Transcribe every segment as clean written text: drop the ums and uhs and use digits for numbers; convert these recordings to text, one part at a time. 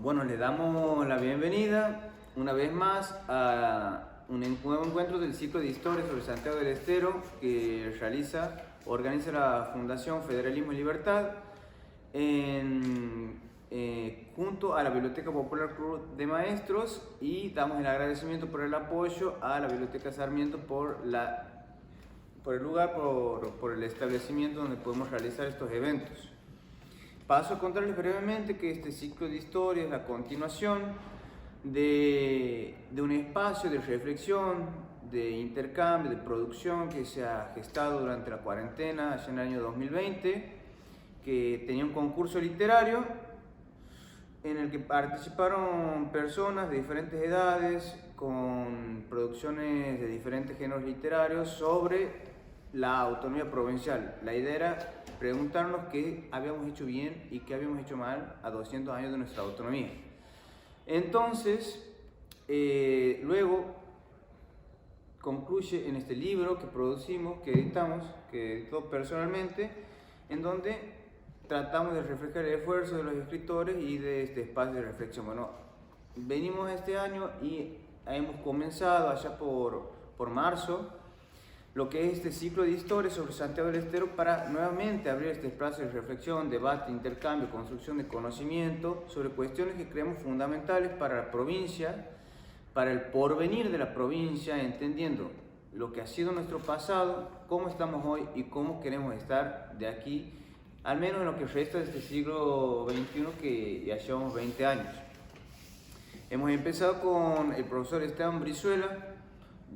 Bueno, le damos la bienvenida una vez más a un nuevo encuentro del ciclo de historia sobre Santiago del Estero que organiza la Fundación Federalismo y Libertad junto a la Biblioteca Popular Club de Maestros, y damos el agradecimiento por el apoyo a la Biblioteca Sarmiento por el lugar, por el establecimiento donde podemos realizar estos eventos. Paso a contarles brevemente que este ciclo de historia es la continuación de un espacio de reflexión, de intercambio, de producción que se ha gestado durante la cuarentena, allá en el año 2020, que tenía un concurso literario en el que participaron personas de diferentes edades con producciones de diferentes géneros literarios sobre la autonomía provincial. La idea era preguntarnos qué habíamos hecho bien y qué habíamos hecho mal a 200 años de nuestra autonomía. Entonces, luego concluye en este libro que producimos, que editó personalmente, en donde tratamos de reflejar el esfuerzo de los escritores y de este espacio de reflexión. Bueno, venimos este año y hemos comenzado allá por marzo lo que es este ciclo de historia sobre Santiago del Estero para nuevamente abrir este espacio de reflexión, debate, intercambio, construcción de conocimiento sobre cuestiones que creemos fundamentales para la provincia, para el porvenir de la provincia, entendiendo lo que ha sido nuestro pasado, cómo estamos hoy y cómo queremos estar de aquí, al menos en lo que resta de este siglo XXI, que ya llevamos 20 años. Hemos empezado con el profesor Esteban Brizuela,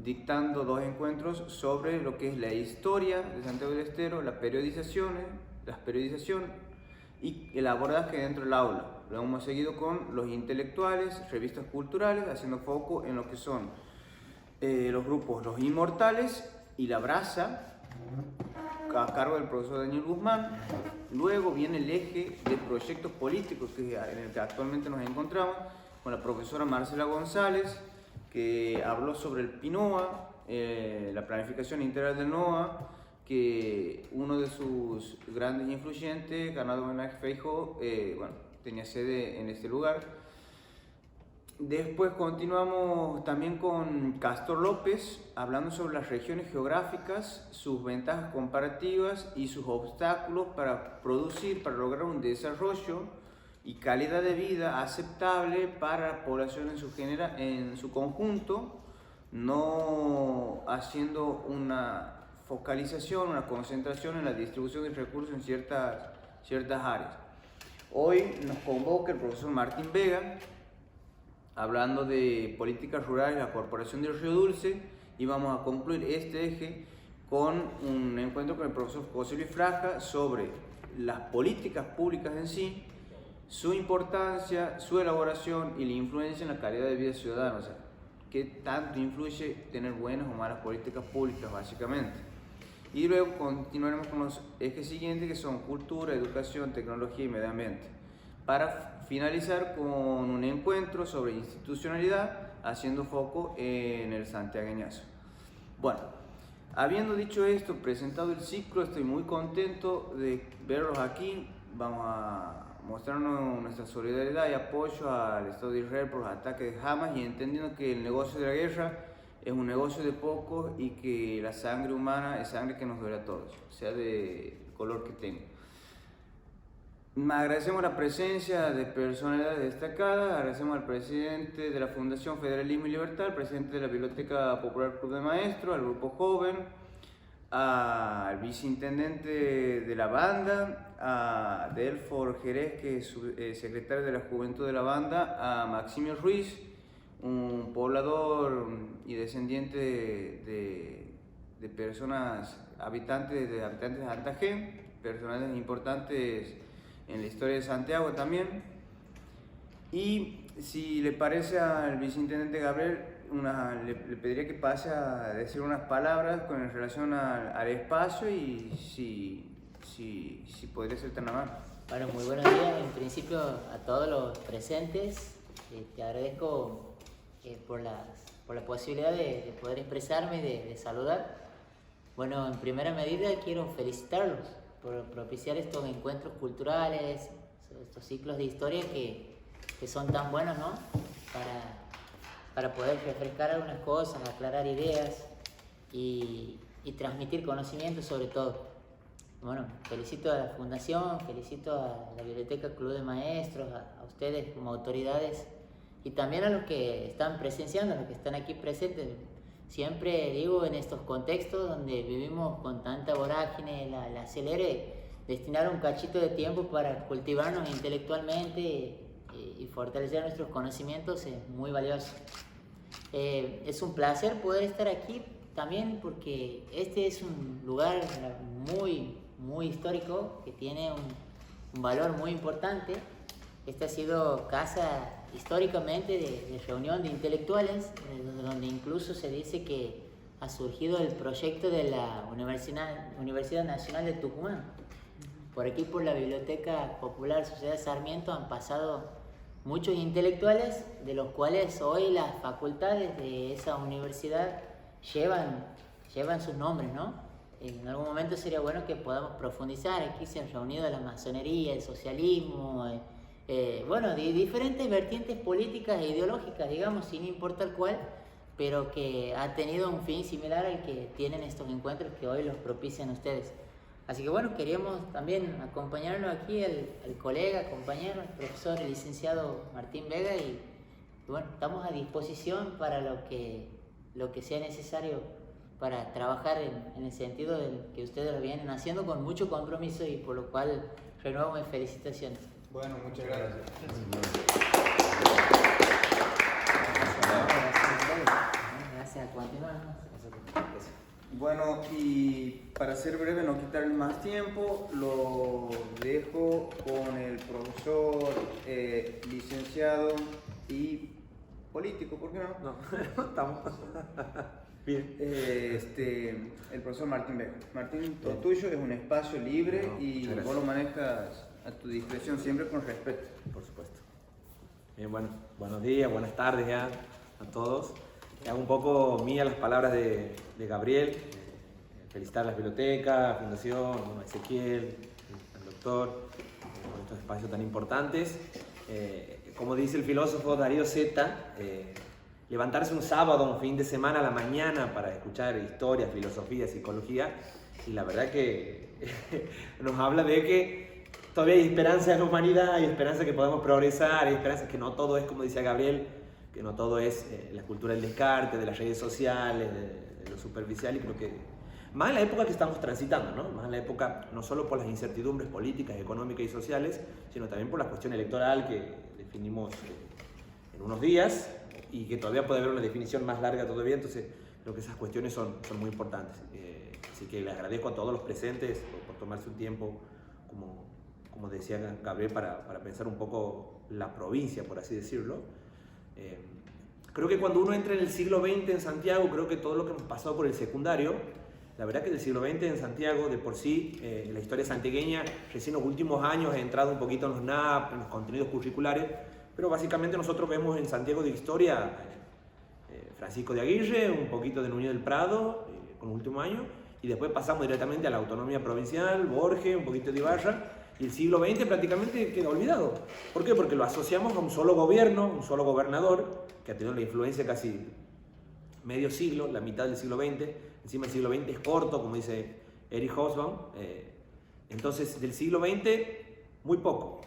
dictando dos encuentros sobre lo que es la historia de Santiago del Estero, las periodización y el abordaje dentro del aula. Lo hemos seguido con los intelectuales, revistas culturales, haciendo foco en lo que son los grupos Los Inmortales y La Brasa, a cargo del profesor Daniel Guzmán. Luego viene el eje de proyectos políticos en el que actualmente nos encontramos, con la profesora Marcela González, que habló sobre el PINOA, la planificación integral del NOA, que uno de sus grandes influyentes, Ganado Homenaje Feijóo, tenía sede en este lugar. Después continuamos también con Castor López, hablando sobre las regiones geográficas, sus ventajas comparativas y sus obstáculos para lograr un desarrollo y calidad de vida aceptable para la población en su conjunto, no haciendo una focalización, una concentración en la distribución de recursos en ciertas áreas. Hoy nos convoca el profesor Martín Vega, hablando de políticas rurales, la Corporación del Río Dulce, y vamos a concluir este eje con un encuentro con el profesor José Luis Fraja sobre las políticas públicas en sí, su importancia, su elaboración y la influencia en la calidad de vida ciudadana. O sea, qué tanto influye tener buenas o malas políticas públicas, básicamente. Y luego continuaremos con los ejes siguientes, que son cultura, educación, tecnología y medio ambiente, para finalizar con un encuentro sobre institucionalidad, haciendo foco en el santiagueñazo. Bueno, habiendo dicho esto, presentado el ciclo, estoy muy contento de verlos aquí. Vamos a mostrarnos nuestra solidaridad y apoyo al Estado de Israel por los ataques de Hamas, y entendiendo que el negocio de la guerra es un negocio de pocos y que la sangre humana es sangre que nos duele a todos, sea de color que tenga. Agradecemos la presencia de personalidades destacadas, agradecemos al presidente de la Fundación Federalismo y Libertad, al presidente de la Biblioteca Popular Club de Maestros, al Grupo Joven, al viceintendente de la banda, a Delfor Jerez, que es secretario de la Juventud de la banda, a Maximio Ruiz, un poblador y descendiente de personas habitantes de Antagé, personajes importantes en la historia de Santiago también. Y si le parece al viceintendente Gabriel, le pediría que pase a decir unas palabras con relación al espacio, y si podría ser tan amable. Bueno, muy buenos días en principio a todos los presentes. Te agradezco por la posibilidad de poder expresarme y de saludar. Bueno, en primera medida quiero felicitarlos por propiciar estos encuentros culturales, estos ciclos de historia que que son tan buenos, ¿no? Para poder refrescar algunas cosas, aclarar ideas y transmitir conocimiento sobre todo. Bueno, felicito a la Fundación, felicito a la Biblioteca Club de Maestros, a ustedes como autoridades y también a los que están presenciando, a los que están aquí presentes. Siempre digo, en estos contextos donde vivimos con tanta vorágine, la acelere, destinar un cachito de tiempo para cultivarnos intelectualmente y fortalecer nuestros conocimientos es muy valioso. Es un placer poder estar aquí también porque este es un lugar muy histórico que tiene un valor muy importante. Esta ha sido casa históricamente de reunión de intelectuales, donde incluso se dice que ha surgido el proyecto de la Universidad Nacional de Tucumán. Por aquí, por la Biblioteca Popular Sociedad Sarmiento, han pasado muchos intelectuales, de los cuales hoy las facultades de esa universidad llevan sus nombres, ¿no? En algún momento sería bueno que podamos profundizar. Aquí se han reunido la masonería, el socialismo, diferentes vertientes políticas e ideológicas, digamos, sin importar cuál, pero que ha tenido un fin similar al que tienen estos encuentros que hoy los propician ustedes. Así que bueno, queríamos también acompañarnos aquí el colega, compañero, el profesor, el licenciado Martín Vega y bueno, estamos a disposición para lo que sea necesario para trabajar en el sentido de que ustedes lo vienen haciendo con mucho compromiso y por lo cual renuevo mis felicitaciones. Bueno, muchas gracias. Gracias. Continuamos. Bueno, y para ser breve, no quitarle más tiempo, lo dejo con el profesor licenciado y político, ¿por qué no? No, estamos. Bien. El profesor Martín Vega. Martín, todo tuyo, es un espacio libre y vos lo manejas a tu discreción, siempre con respeto. Por supuesto. Bien, bueno, buenos días, buenas tardes ya a todos. Hago un poco mía las palabras de Gabriel. Felicitar a las bibliotecas, Fundación, a Ezequiel, al doctor, por estos espacios tan importantes. Como dice el filósofo Darío Zeta, levantarse un sábado, un fin de semana a la mañana para escuchar historia, filosofía, psicología, y la verdad que nos habla de que todavía hay esperanza en la humanidad, hay esperanza que podemos progresar, hay esperanza que no todo es, como decía Gabriel, que no todo es la cultura del descarte, de las redes sociales, de lo superficial, y creo que más en la época que estamos transitando, ¿no? Más en la época no solo por las incertidumbres políticas, económicas y sociales, sino también por la cuestión electoral que definimos en unos días y que todavía puede haber una definición más larga todavía, entonces creo que esas cuestiones son muy importantes. Así que les agradezco a todos los presentes por tomarse un tiempo, como decía Gabriel, para pensar un poco la provincia, por así decirlo. Creo que cuando uno entra en el siglo XX en Santiago, creo que todo lo que hemos pasado por el secundario, la verdad que del siglo XX en Santiago, de por sí, la historia santiagueña, recién en los últimos años ha entrado un poquito en los NAP, en los contenidos curriculares, pero básicamente nosotros vemos en Santiago de historia Francisco de Aguirre, un poquito de Núñez del Prado, con los últimos años, y después pasamos directamente a la autonomía provincial, Borges, un poquito de Ibarra, y el siglo XX prácticamente queda olvidado. ¿Por qué? Porque lo asociamos a un solo gobierno, un solo gobernador, que ha tenido la influencia casi medio siglo, la mitad del siglo XX. Encima el siglo XX es corto, como dice Erich Hobsbawm. Entonces, del siglo XX, muy poco,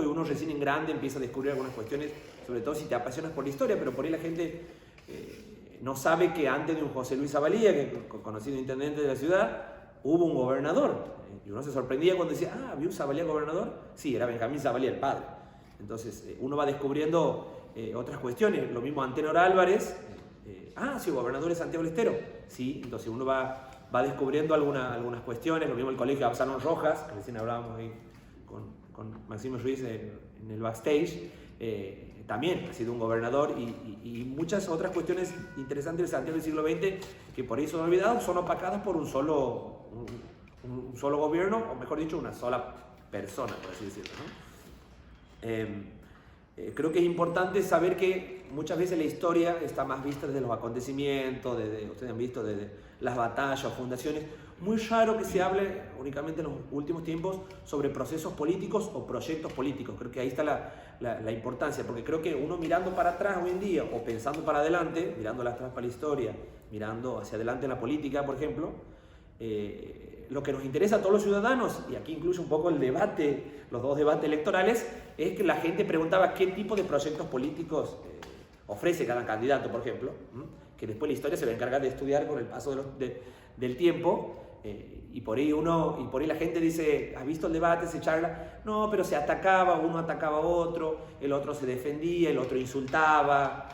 y uno recién en grande empieza a descubrir algunas cuestiones, sobre todo si te apasionas por la historia, pero por ahí la gente no sabe que antes de un José Luis Zavalía, que conocido intendente de la ciudad, hubo un gobernador. Y uno se sorprendía cuando decía, ¿había un Zavalía gobernador? Sí, era Benjamín Zavalía, el padre. Entonces, uno va descubriendo otras cuestiones. Lo mismo Antenor Álvarez. Sí, gobernador de Santiago del Estero. Sí, entonces uno va descubriendo algunas cuestiones. Lo mismo el colegio Absalón Rojas, que recién hablábamos ahí con Máximo Ruiz en el backstage. También ha sido un gobernador y muchas otras cuestiones interesantes de Santiago del siglo XX que por ahí son olvidadas, son opacadas por un solo gobierno, o mejor dicho, una sola persona, por así decirlo, ¿no? Creo que es importante saber que muchas veces la historia está más vista desde los acontecimientos, ustedes han visto desde las batallas, fundaciones. muy raro que se hable únicamente en los últimos tiempos sobre procesos políticos o proyectos políticos. Creo que ahí está la importancia, porque creo que uno mirando para atrás hoy en día o pensando para adelante, mirando atrás para la historia, mirando hacia adelante en la política, por ejemplo, lo que nos interesa a todos los ciudadanos, y aquí incluye un poco el debate, los dos debates electorales, es que la gente preguntaba qué tipo de proyectos políticos ofrece cada candidato, por ejemplo, que después la historia se va a encargar de estudiar con el paso del tiempo, y por ahí la gente dice, ¿has visto el debate? Se charla, no, pero se atacaba, uno atacaba a otro, el otro se defendía, el otro insultaba.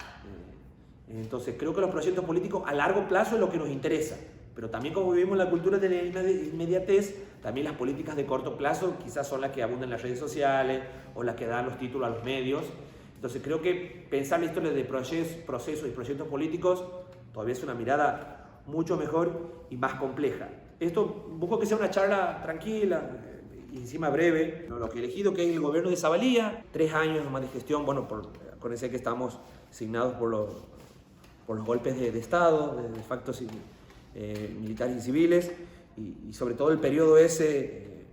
Entonces creo que los proyectos políticos a largo plazo es lo que nos interesa, pero también como vivimos la cultura de la inmediatez, también las políticas de corto plazo quizás son las que abundan en las redes sociales o las que dan los títulos a los medios. Entonces creo que pensar la historia de procesos y proyectos políticos todavía es una mirada mucho mejor y más compleja. Esto busco que sea una charla tranquila y encima breve. Lo que he elegido que es el gobierno de Zavalía, 3 años más de gestión, bueno, acuérdense que estamos asignados por los golpes de Estado, de factos militares y civiles, y sobre todo el periodo ese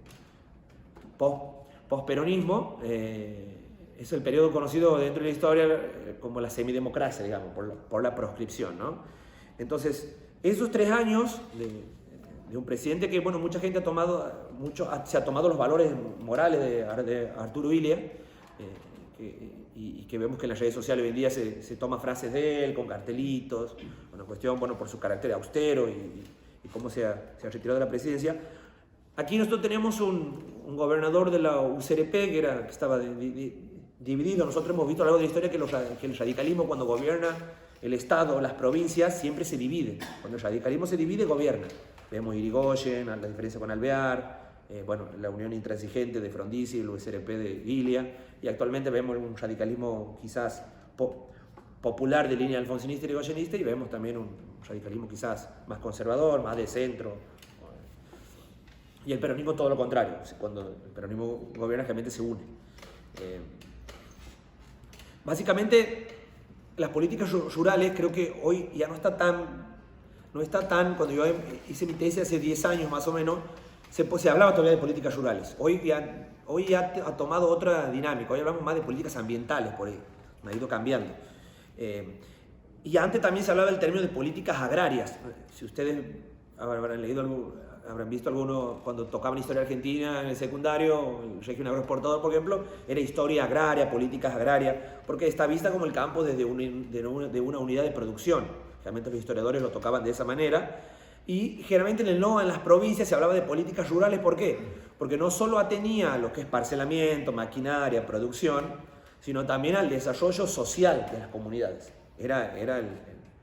post-peronismo, es el periodo conocido dentro de la historia como la semidemocracia, digamos, por la proscripción, ¿no? Entonces, esos 3 años de un presidente que, bueno, mucha gente se ha tomado los valores morales de Arturo Illia, y que vemos que en las redes sociales hoy en día se toma frases de él con cartelitos, una cuestión, bueno, por su carácter austero y cómo se ha retirado de la presidencia. Aquí nosotros tenemos un gobernador de la UCRP que estaba dividido. Nosotros hemos visto a lo largo de la historia que el radicalismo, cuando gobierna el Estado o las provincias, siempre se divide. Cuando el radicalismo se divide, gobierna. Vemos Irigoyen, la diferencia con Alvear, bueno, la unión intransigente de Frondizi, el UCRP de Illia, y actualmente vemos un radicalismo quizás popular de línea alfonsinista y irigoyenista, y vemos también un radicalismo quizás más conservador, más de centro. Y el peronismo todo lo contrario, cuando el peronismo gobierna realmente se une. Básicamente, las políticas rurales creo que hoy ya no está tan, cuando yo hice mi tesis hace 10 años más o menos, se hablaba todavía de políticas rurales. Hoy ya ha tomado otra dinámica, hoy hablamos más de políticas ambientales, por ahí, ha ido cambiando. Y antes también se hablaba del término de políticas agrarias. Si ustedes habrán visto alguno cuando tocaban historia argentina en el secundario, el régimen agroexportador, por ejemplo, era historia agraria, políticas agrarias, porque está vista como el campo desde de una unidad de producción. Realmente los historiadores lo tocaban de esa manera. Y generalmente en las provincias se hablaba de políticas rurales. ¿Por qué? Porque no solo atenía a lo que es parcelamiento, maquinaria, producción, sino también al desarrollo social de las comunidades. Era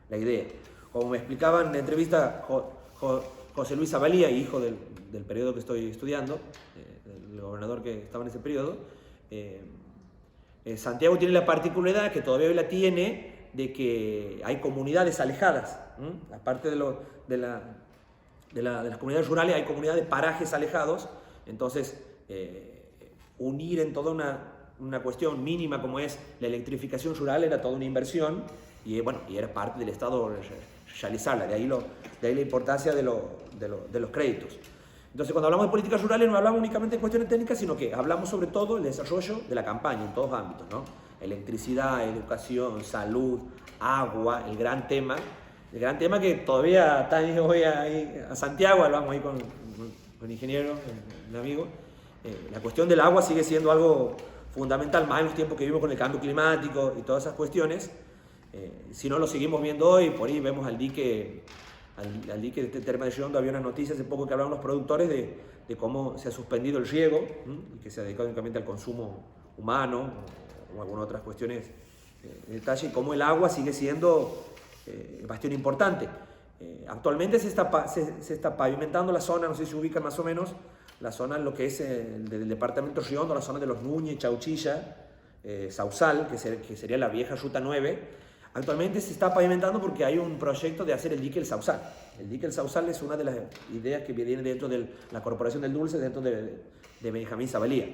la idea. Como me explicaba en la entrevista José Luis Zavalía, hijo del periodo que estoy estudiando, del gobernador que estaba en ese periodo, Santiago tiene la particularidad, que todavía hoy la tiene, de que hay comunidades alejadas. Aparte de las comunidades rurales, hay comunidades de parajes alejados. Entonces, unir en toda una cuestión mínima como es la electrificación rural era toda una inversión, y era parte del Estado realizarla. De ahí la importancia de los créditos. Entonces, cuando hablamos de políticas rurales no hablamos únicamente de cuestiones técnicas, sino que hablamos sobre todo del desarrollo de la campaña en todos ámbitos, ¿no? Electricidad, educación, salud, agua, el gran tema que todavía está hoy ahí a Santiago, hablamos ahí con el ingeniero, el amigo. La cuestión del agua sigue siendo algo fundamental, más en los tiempos que vivimos con el cambio climático y todas esas cuestiones. Si no lo seguimos viendo hoy, por ahí vemos al dique de Terma de Girondo. Había una noticia hace poco que hablaban los productores de cómo se ha suspendido el riego, y que se ha dedicado únicamente al consumo humano o algunas otras cuestiones de detalle, y cómo el agua sigue siendo bastión importante. Actualmente se está pavimentando la zona, no sé si se ubican más o menos, la zona en lo que es del departamento Riondo, la zona de los Núñez, Chauchilla, Sausal, que sería la vieja Ruta 9. Actualmente se está pavimentando porque hay un proyecto de hacer el dique El Sausal. El dique El Sausal es una de las ideas que viene dentro de la Corporación del Dulce, dentro de Benjamín Zavalía.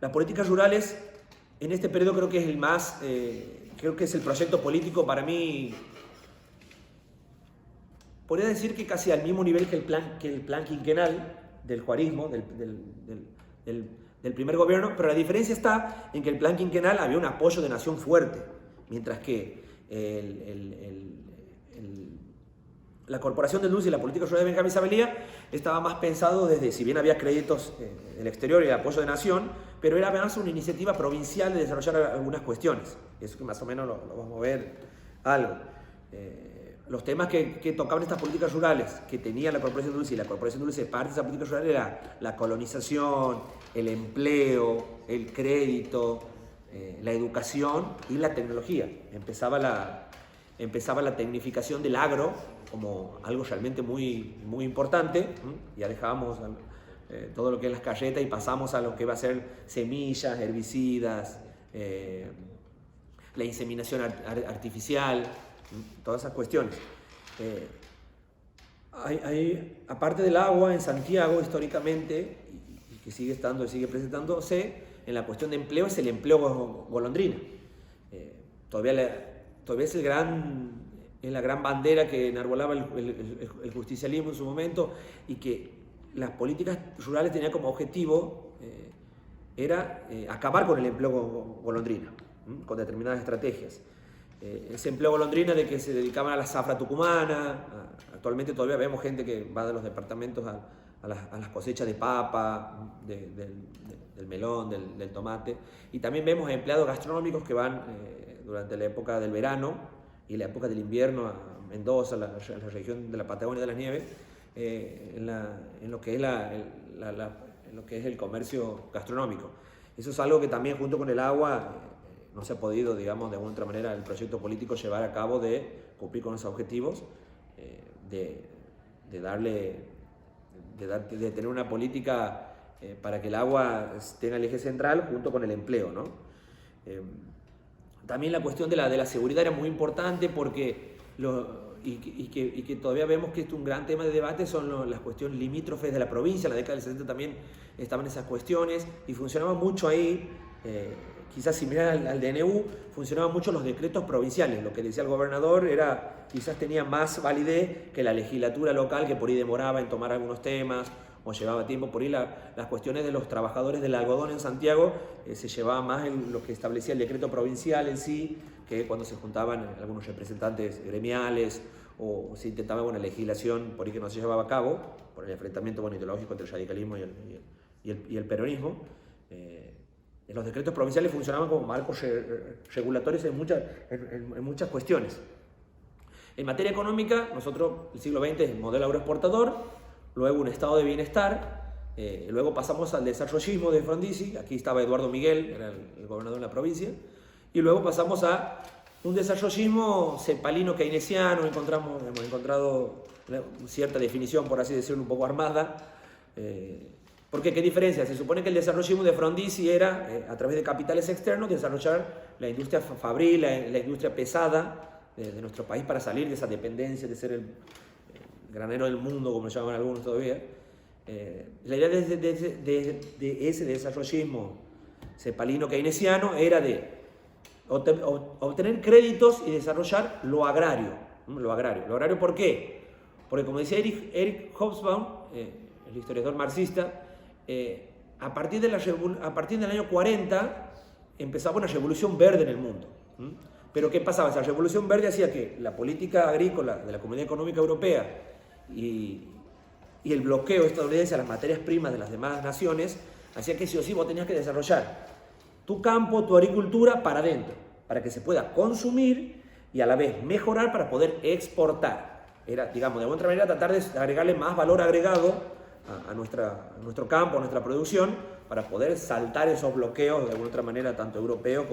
Las políticas rurales, en este periodo creo que es el más, creo que es el proyecto político para mí podría decir que casi al mismo nivel que el plan quinquenal del juarismo, del primer gobierno, pero la diferencia está en que el plan quinquenal había un apoyo de nación fuerte, mientras que la Corporación del Dulce y la política rural de Benjamín Sabelía estaba más pensado desde, si bien había créditos del exterior y apoyo de nación, pero era más una iniciativa provincial de desarrollar algunas cuestiones. Eso que más o menos lo vamos a ver algo. Los temas que tocaban estas políticas rurales que tenía la Corporación Dulce, y la Corporación Dulce, parte de esa política rural era la colonización, el empleo, el crédito, la educación y la tecnología. Empezaba la tecnificación del agro como algo realmente muy, muy importante. Ya dejábamos todo lo que es las carretas y pasamos a lo que va a ser semillas, herbicidas, la inseminación artificial, todas esas cuestiones. Aparte del agua, en Santiago históricamente, y que sigue estando y sigue presentándose, en la cuestión de empleo es el empleo golondrina. Todavía es la gran bandera que enarbolaba el justicialismo en su momento, y que las políticas rurales tenían como objetivo era acabar con el empleo golondrina, con determinadas estrategias. Ese empleo golondrina de que se dedicaban a la zafra tucumana. Actualmente todavía vemos gente que va de los departamentos a las cosechas de papa, del melón, del tomate, y también vemos empleados gastronómicos que van durante la época del verano y la época del invierno a Mendoza, la región de la Patagonia de las Nieves, en lo que es el comercio gastronómico. Eso es algo que también, junto con el agua, no se ha podido, digamos, de alguna otra manera, el proyecto político llevar a cabo de cumplir con esos objetivos, de tener una política para que el agua tenga el eje central junto con el empleo, ¿no? También la cuestión de la seguridad era muy importante, porque que todavía vemos que es un gran tema de debate son las cuestiones limítrofes de la provincia. En la década del 70 también estaban esas cuestiones y funcionaba mucho ahí. Quizás similar al DNU, funcionaban mucho los decretos provinciales. Lo que decía el gobernador quizás tenía más validez que la legislatura local, que por ahí demoraba en tomar algunos temas o llevaba tiempo. Por ahí las cuestiones de los trabajadores del algodón en Santiago se llevaba más en lo que establecía el decreto provincial en sí, que cuando se juntaban algunos representantes gremiales o se intentaba una legislación por ahí que no se llevaba a cabo por el enfrentamiento ideológico entre el radicalismo y el peronismo. Los decretos provinciales funcionaban como marcos regulatorios en muchas cuestiones. En materia económica, nosotros, el siglo XX es el modelo agroexportador, luego un estado de bienestar, luego pasamos al desarrollismo de Frondizi. Aquí estaba Eduardo Miguel, era el gobernador de la provincia, y luego pasamos a un desarrollismo cepalino keynesiano. Hemos encontrado cierta definición, por así decirlo, un poco armada. Porque, ¿qué diferencia? Se supone que el desarrollismo de Frondizi era, a través de capitales externos, desarrollar la industria fabril, la industria pesada de nuestro país, para salir de esa dependencia de ser el granero del mundo, como lo llaman algunos todavía. La idea de ese desarrollismo cepalino keynesiano era de obtener créditos y desarrollar lo agrario. ¿Lo agrario por qué? Porque, como decía Eric Hobsbawm, el historiador marxista, a partir del año 40 empezaba una revolución verde en el mundo. Pero ¿qué pasaba? Esa revolución verde hacía que la política agrícola de la Comunidad Económica Europea y el bloqueo estadounidense a las materias primas de las demás naciones hacía que sí o sí vos tenías que desarrollar tu campo, tu agricultura para adentro, para que se pueda consumir y a la vez mejorar para poder exportar. Era, digamos, de alguna manera tratar de agregarle más valor agregado a nuestro campo, a nuestra producción, para poder saltar esos bloqueos de alguna otra manera, tanto europeos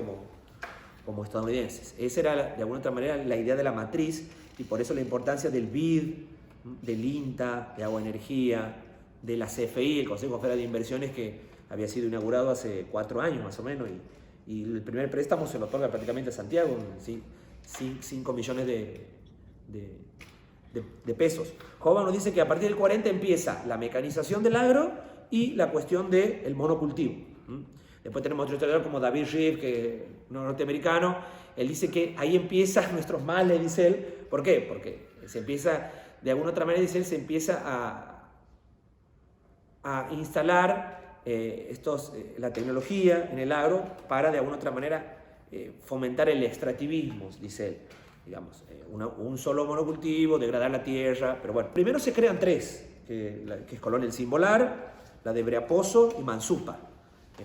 como estadounidenses. Esa era, de alguna otra manera, la idea de la matriz, y por eso la importancia del BID, del INTA, de Agua Energía, de la CFI, el Consejo Federal de Inversiones, que había sido inaugurado hace 4 años más o menos, y el primer préstamo se lo otorga prácticamente a Santiago, 5 millones de pesos. Hobsbawm nos dice que a partir del 40 empieza la mecanización del agro y la cuestión del monocultivo. Después tenemos otro historiador como David Reeve, que es norteamericano. Él dice que ahí empiezan nuestros males, dice él. ¿Por qué? Porque se empieza de alguna otra manera, dice él, se empieza a instalar la tecnología en el agro para de alguna otra manera fomentar el extractivismo, dice él. Digamos, un solo monocultivo, degradar la tierra, pero bueno, primero se crean tres, que es Colonia El Cimbolar, la de Breaposo y Mansupa.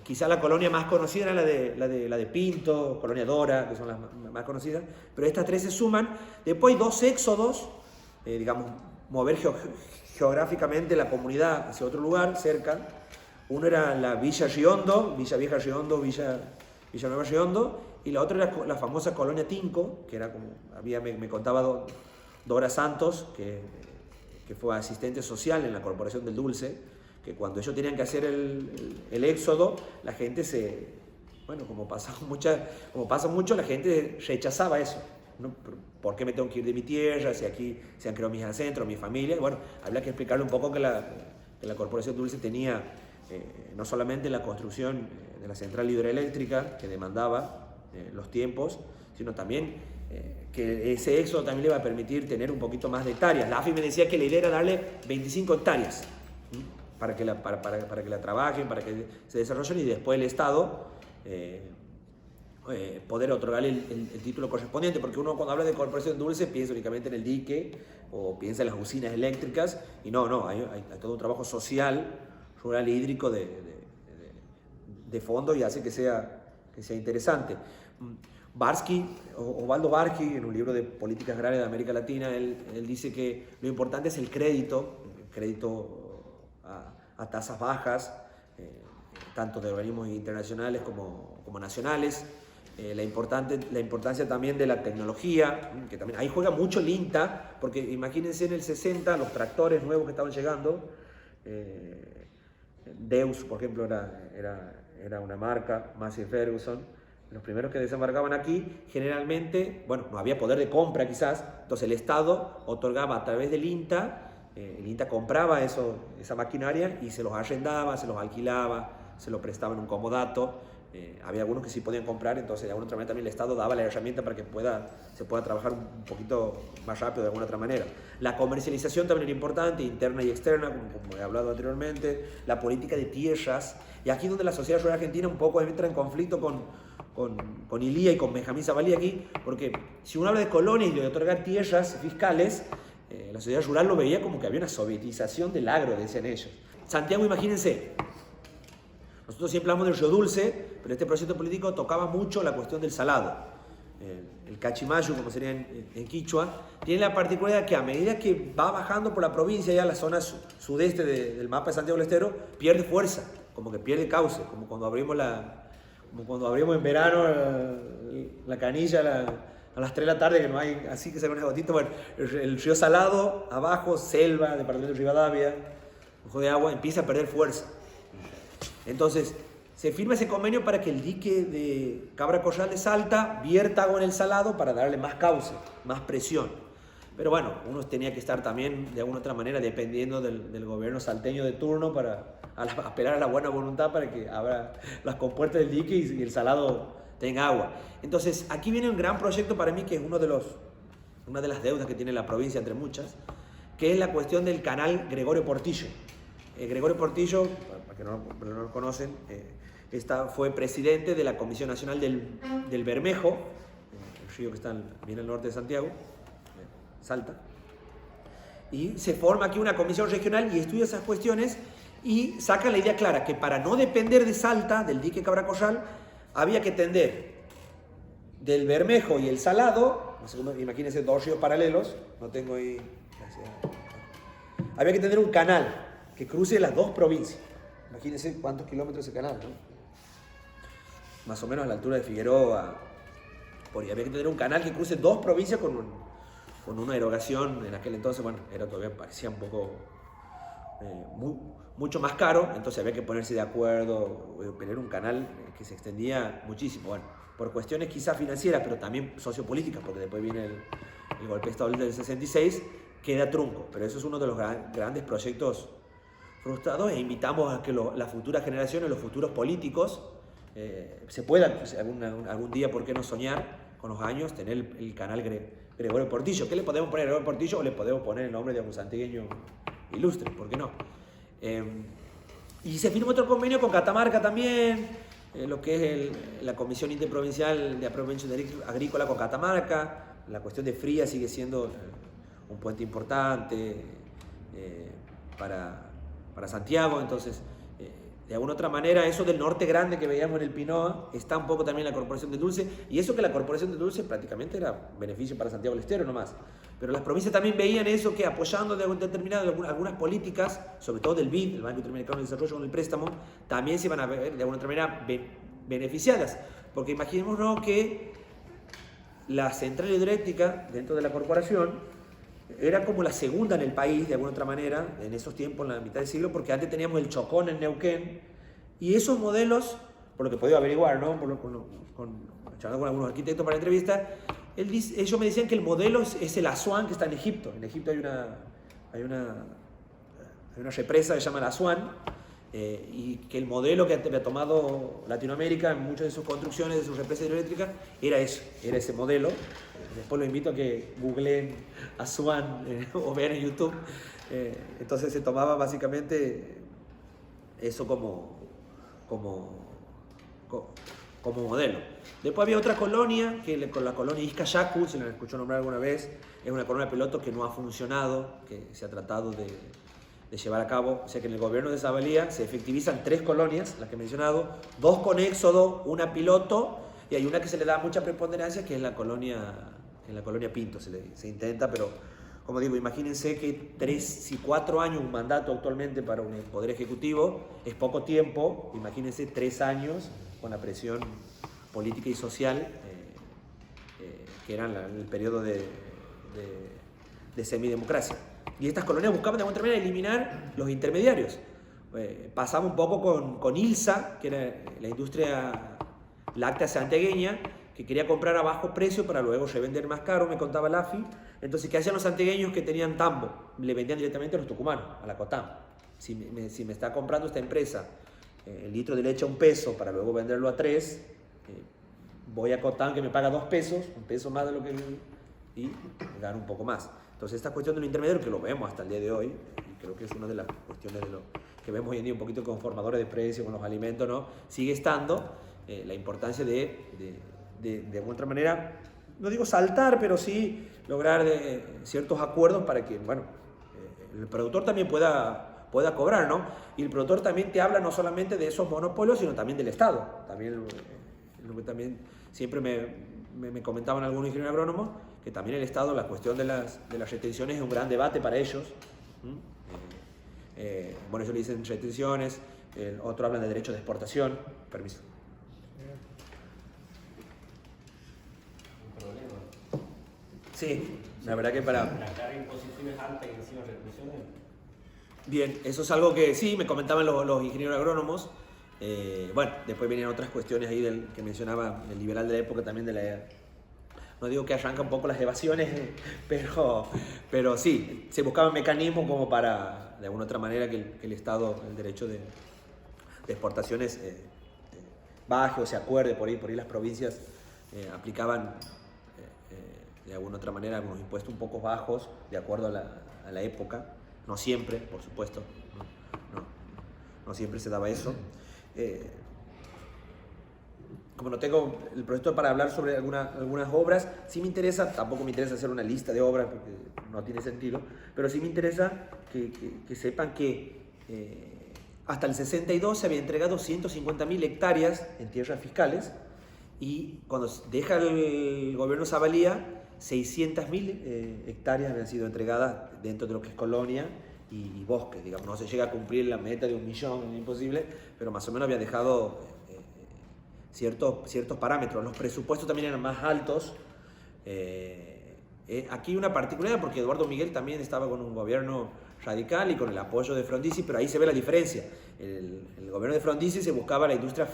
Quizá la colonia más conocida era la de Pinto, Colonia Dora, que son las más conocidas, pero estas tres se suman. Después hay dos éxodos, digamos, mover geográficamente la comunidad hacia otro lugar cerca. Uno era la Villa Riondo, Villa Vieja Riondo, Villa Nueva Riondo, y la otra era la famosa Colonia Tinco, que era como, me contaba Dora Santos, que fue asistente social en la Corporación del Dulce, que cuando ellos tenían que hacer el éxodo, la gente como pasa mucho, la gente rechazaba eso, ¿no? ¿Por qué me tengo que ir de mi tierra? Si aquí se han creado mis ancestros, mi familia. Bueno, habría que explicarle un poco que la Corporación Dulce tenía no solamente la construcción de la central hidroeléctrica que demandaba los tiempos, sino también que ese éxodo también le iba a permitir tener un poquito más de hectáreas. La AFI me decía que la idea era darle 25 hectáreas para que la trabajen, para que se desarrollen, y después el Estado poder otorgarle el título correspondiente, porque uno cuando habla de Corporación Dulce piensa únicamente en el dique o piensa en las usinas eléctricas, y no, hay todo un trabajo social, rural, hídrico de fondo, y hace que sea interesante. Osvaldo Barsky, en un libro de políticas agrarias de América Latina, él dice que lo importante es el crédito a tasas bajas, tanto de organismos internacionales como nacionales. La importancia también de la tecnología, que también ahí juega mucho el INTA, porque imagínense en el 60 los tractores nuevos que estaban llegando, Deus, por ejemplo, era una marca, Massey Ferguson. Los primeros que desembarcaban aquí, generalmente, no había poder de compra quizás, entonces el Estado otorgaba a través del INTA, el INTA compraba esa maquinaria y se los arrendaba, se los alquilaba, se lo prestaba en un comodato. Había algunos que sí podían comprar, entonces de alguna otra manera también el Estado daba la herramienta para que se pueda trabajar un poquito más rápido de alguna otra manera. La comercialización también era importante, interna y externa, como he hablado anteriormente, la política de tierras, y aquí donde la sociedad rural argentina un poco entra en conflicto con Ilía y con Benjamín Zavalí aquí, porque si uno habla de colonias y de otorgar tierras fiscales, la sociedad rural lo veía como que había una sovietización del agro, decían ellos. Santiago, imagínense, nosotros siempre hablamos del río Dulce, pero este proyecto político tocaba mucho la cuestión del salado. El Cachimayu, como sería en quichua, tiene la particularidad que a medida que va bajando por la provincia, ya la zona sudeste del mapa de Santiago del Estero, pierde fuerza, como que pierde cauce, como cuando abrimos en verano la canilla a las 3 de la tarde, que no hay, así que se ve una gotita. Bueno, el río Salado, abajo, selva, departamento de Rivadavia, ojo de agua, empieza a perder fuerza. Entonces, se firma ese convenio para que el dique de Cabra Corral de Salta vierta agua en el Salado para darle más cauce, más presión. Pero bueno, uno tenía que estar también de alguna otra manera dependiendo del gobierno salteño de turno para apelar a la buena voluntad para que abra las compuertas del dique y el Salado tenga agua. Entonces, aquí viene un gran proyecto para mí, que es una de las deudas que tiene la provincia, entre muchas, que es la cuestión del canal Gregorio Portillo. Gregorio Portillo, para que no lo conocen, fue presidente de la Comisión Nacional del Bermejo, el río que está bien al norte de Santiago, Salta, y se forma aquí una comisión regional y estudia esas cuestiones y saca la idea clara que para no depender de Salta, del dique Cabra Corral, había que tender del Bermejo y el Salado, no sé cómo, imagínense dos ríos paralelos, no tengo ahí, había que tener un canal que cruce las dos provincias. Imagínense cuántos kilómetros ese canal, ¿no? Más o menos a la altura de Figueroa. Había que tener un canal que cruce dos provincias con una erogación en aquel entonces, parecía un poco mucho más caro, entonces había que ponerse de acuerdo, tener un canal que se extendía muchísimo, por cuestiones quizás financieras, pero también sociopolíticas, porque después viene el golpe de Estado del 66, queda trunco, pero eso es uno de los grandes proyectos frustrados, e invitamos a que las futuras generaciones, los futuros políticos, se puedan, algún día, ¿por qué no soñar con los años tener el canal Gregorio Portillo. ¿Qué le podemos poner a Gregorio Portillo o le podemos poner el nombre de un santiagueño ilustre? ¿Por qué no? Y se firmó otro convenio con Catamarca también, lo que es la Comisión Interprovincial de Apropiación Agrícola con Catamarca. La cuestión de Fría sigue siendo un puente importante para Santiago. Entonces, de alguna otra manera, eso del norte grande que veíamos en el Pinoa, está un poco también en la Corporación del Dulce, y eso que la Corporación del Dulce prácticamente era beneficio para Santiago del Estero nomás. Pero las provincias también veían eso, que apoyando de algunas políticas, sobre todo del BID, el Banco Interamericano de Desarrollo, con el préstamo, también se iban a ver de alguna otra manera beneficiadas. Porque imaginémonos que la central hidroeléctrica dentro de la corporación era como la segunda en el país, de alguna otra manera, en esos tiempos, en la mitad del siglo, porque antes teníamos el Chocón en Neuquén, y esos modelos, por lo que he podido averiguar, ¿no? Charlando con algunos arquitectos para la entrevista, ellos me decían que el modelo es el Asuán, que está en Egipto. En Egipto hay una represa que se llama el Asuán, y que el modelo que ha tomado Latinoamérica en muchas de sus construcciones, de sus represas hidroeléctricas, era ese modelo. Después los invito a que googleen Asuán o vean en YouTube. Entonces se tomaba básicamente eso como modelo. Después había otra colonia, con la colonia Izcayacu, si la escuchó nombrar alguna vez, es una colonia de piloto que no ha funcionado, que se ha tratado de llevar a cabo. O sea que en el gobierno de Zavalía se efectivizan 3 colonias, las que he mencionado, 2 con éxodo, una piloto, y hay una que se le da mucha preponderancia, que es la colonia Pinto. Se intenta, pero como digo, imagínense que 3 y 4 años, un mandato actualmente para un poder ejecutivo, es poco tiempo. Imagínense 3 años con la presión política y social, que era el periodo de semidemocracia. Y estas colonias buscaban de alguna manera eliminar los intermediarios. Pasaba un poco con ILSA, que era la industria láctea santiagueña, que quería comprar a bajo precio para luego revender más caro, me contaba la AFI. Entonces, ¿qué hacían los santiagueños que tenían tambo? Le vendían directamente a los tucumanos, a la COTAM. Si me está comprando esta empresa el litro de leche a $1 para luego venderlo a 3, voy a COTAM que me paga $2, $1 más de lo que... y gano un poco más. Entonces, esta cuestión del intermediario, que lo vemos hasta el día de hoy, y creo que es una de las cuestiones de lo que vemos hoy en día un poquito con formadores de precios, con los alimentos, ¿no? Sigue estando la importancia de alguna otra manera, no digo saltar, pero sí lograr ciertos acuerdos para que, bueno, el productor también pueda cobrar, ¿no? Y el productor también te habla no solamente de esos monopolios, sino también del Estado. También siempre me comentaban algunos ingenieros agrónomos que también el Estado, la cuestión de las retenciones es un gran debate para ellos. Bueno, ellos le dicen retenciones, otros hablan de derecho de exportación. Permiso. Sí, la verdad que para... La carga impositiva es alta y encima retenciones. Bien, eso es algo que sí, me comentaban los ingenieros agrónomos. Bueno, después vienen otras cuestiones ahí que mencionaba el liberal de la época, también de la... No digo que arranca un poco las evasiones, pero sí, se buscaba un mecanismo como para, de alguna otra manera, que el Estado, el derecho de exportaciones baje o se acuerde. Por ahí las provincias aplicaban de alguna otra manera algunos impuestos un poco bajos, de acuerdo a la época. No siempre, por supuesto, no siempre se daba eso. Como no tengo el proyecto para hablar sobre algunas obras, sí me interesa, tampoco me interesa hacer una lista de obras porque no tiene sentido, pero sí me interesa que sepan que hasta el 62 se había entregado 150.000 hectáreas en tierras fiscales, y cuando deja el gobierno Zavalía, 600.000 hectáreas habían sido entregadas dentro de lo que es colonia y bosque. Digamos, no se llega a cumplir la meta de 1 millón, es imposible, pero más o menos había dejado ciertos parámetros. Los presupuestos también eran más altos. Aquí una particularidad, porque Eduardo Miguel también estaba con un gobierno radical y con el apoyo de Frondizi, pero ahí se ve la diferencia. El gobierno de Frondizi se buscaba la industria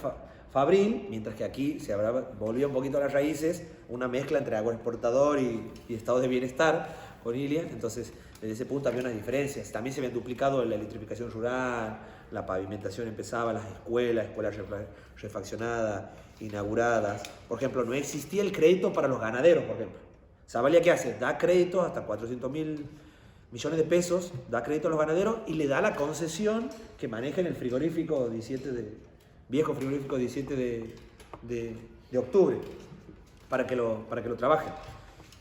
fabril, mientras que aquí se volvía un poquito a las raíces, una mezcla entre agroexportador y estado de bienestar con Ilia. Entonces, desde ese punto había unas diferencias. También se habían duplicado la electrificación rural, la pavimentación empezaba, las escuelas refaccionadas, inauguradas. Por ejemplo, no existía el crédito para los ganaderos, por ejemplo. Zavalía, ¿qué hace? Da crédito hasta 400.000 millones de pesos, da crédito a los ganaderos y le da la concesión que manejen el frigorífico 17 viejo frigorífico 17 de octubre para que lo trabajen.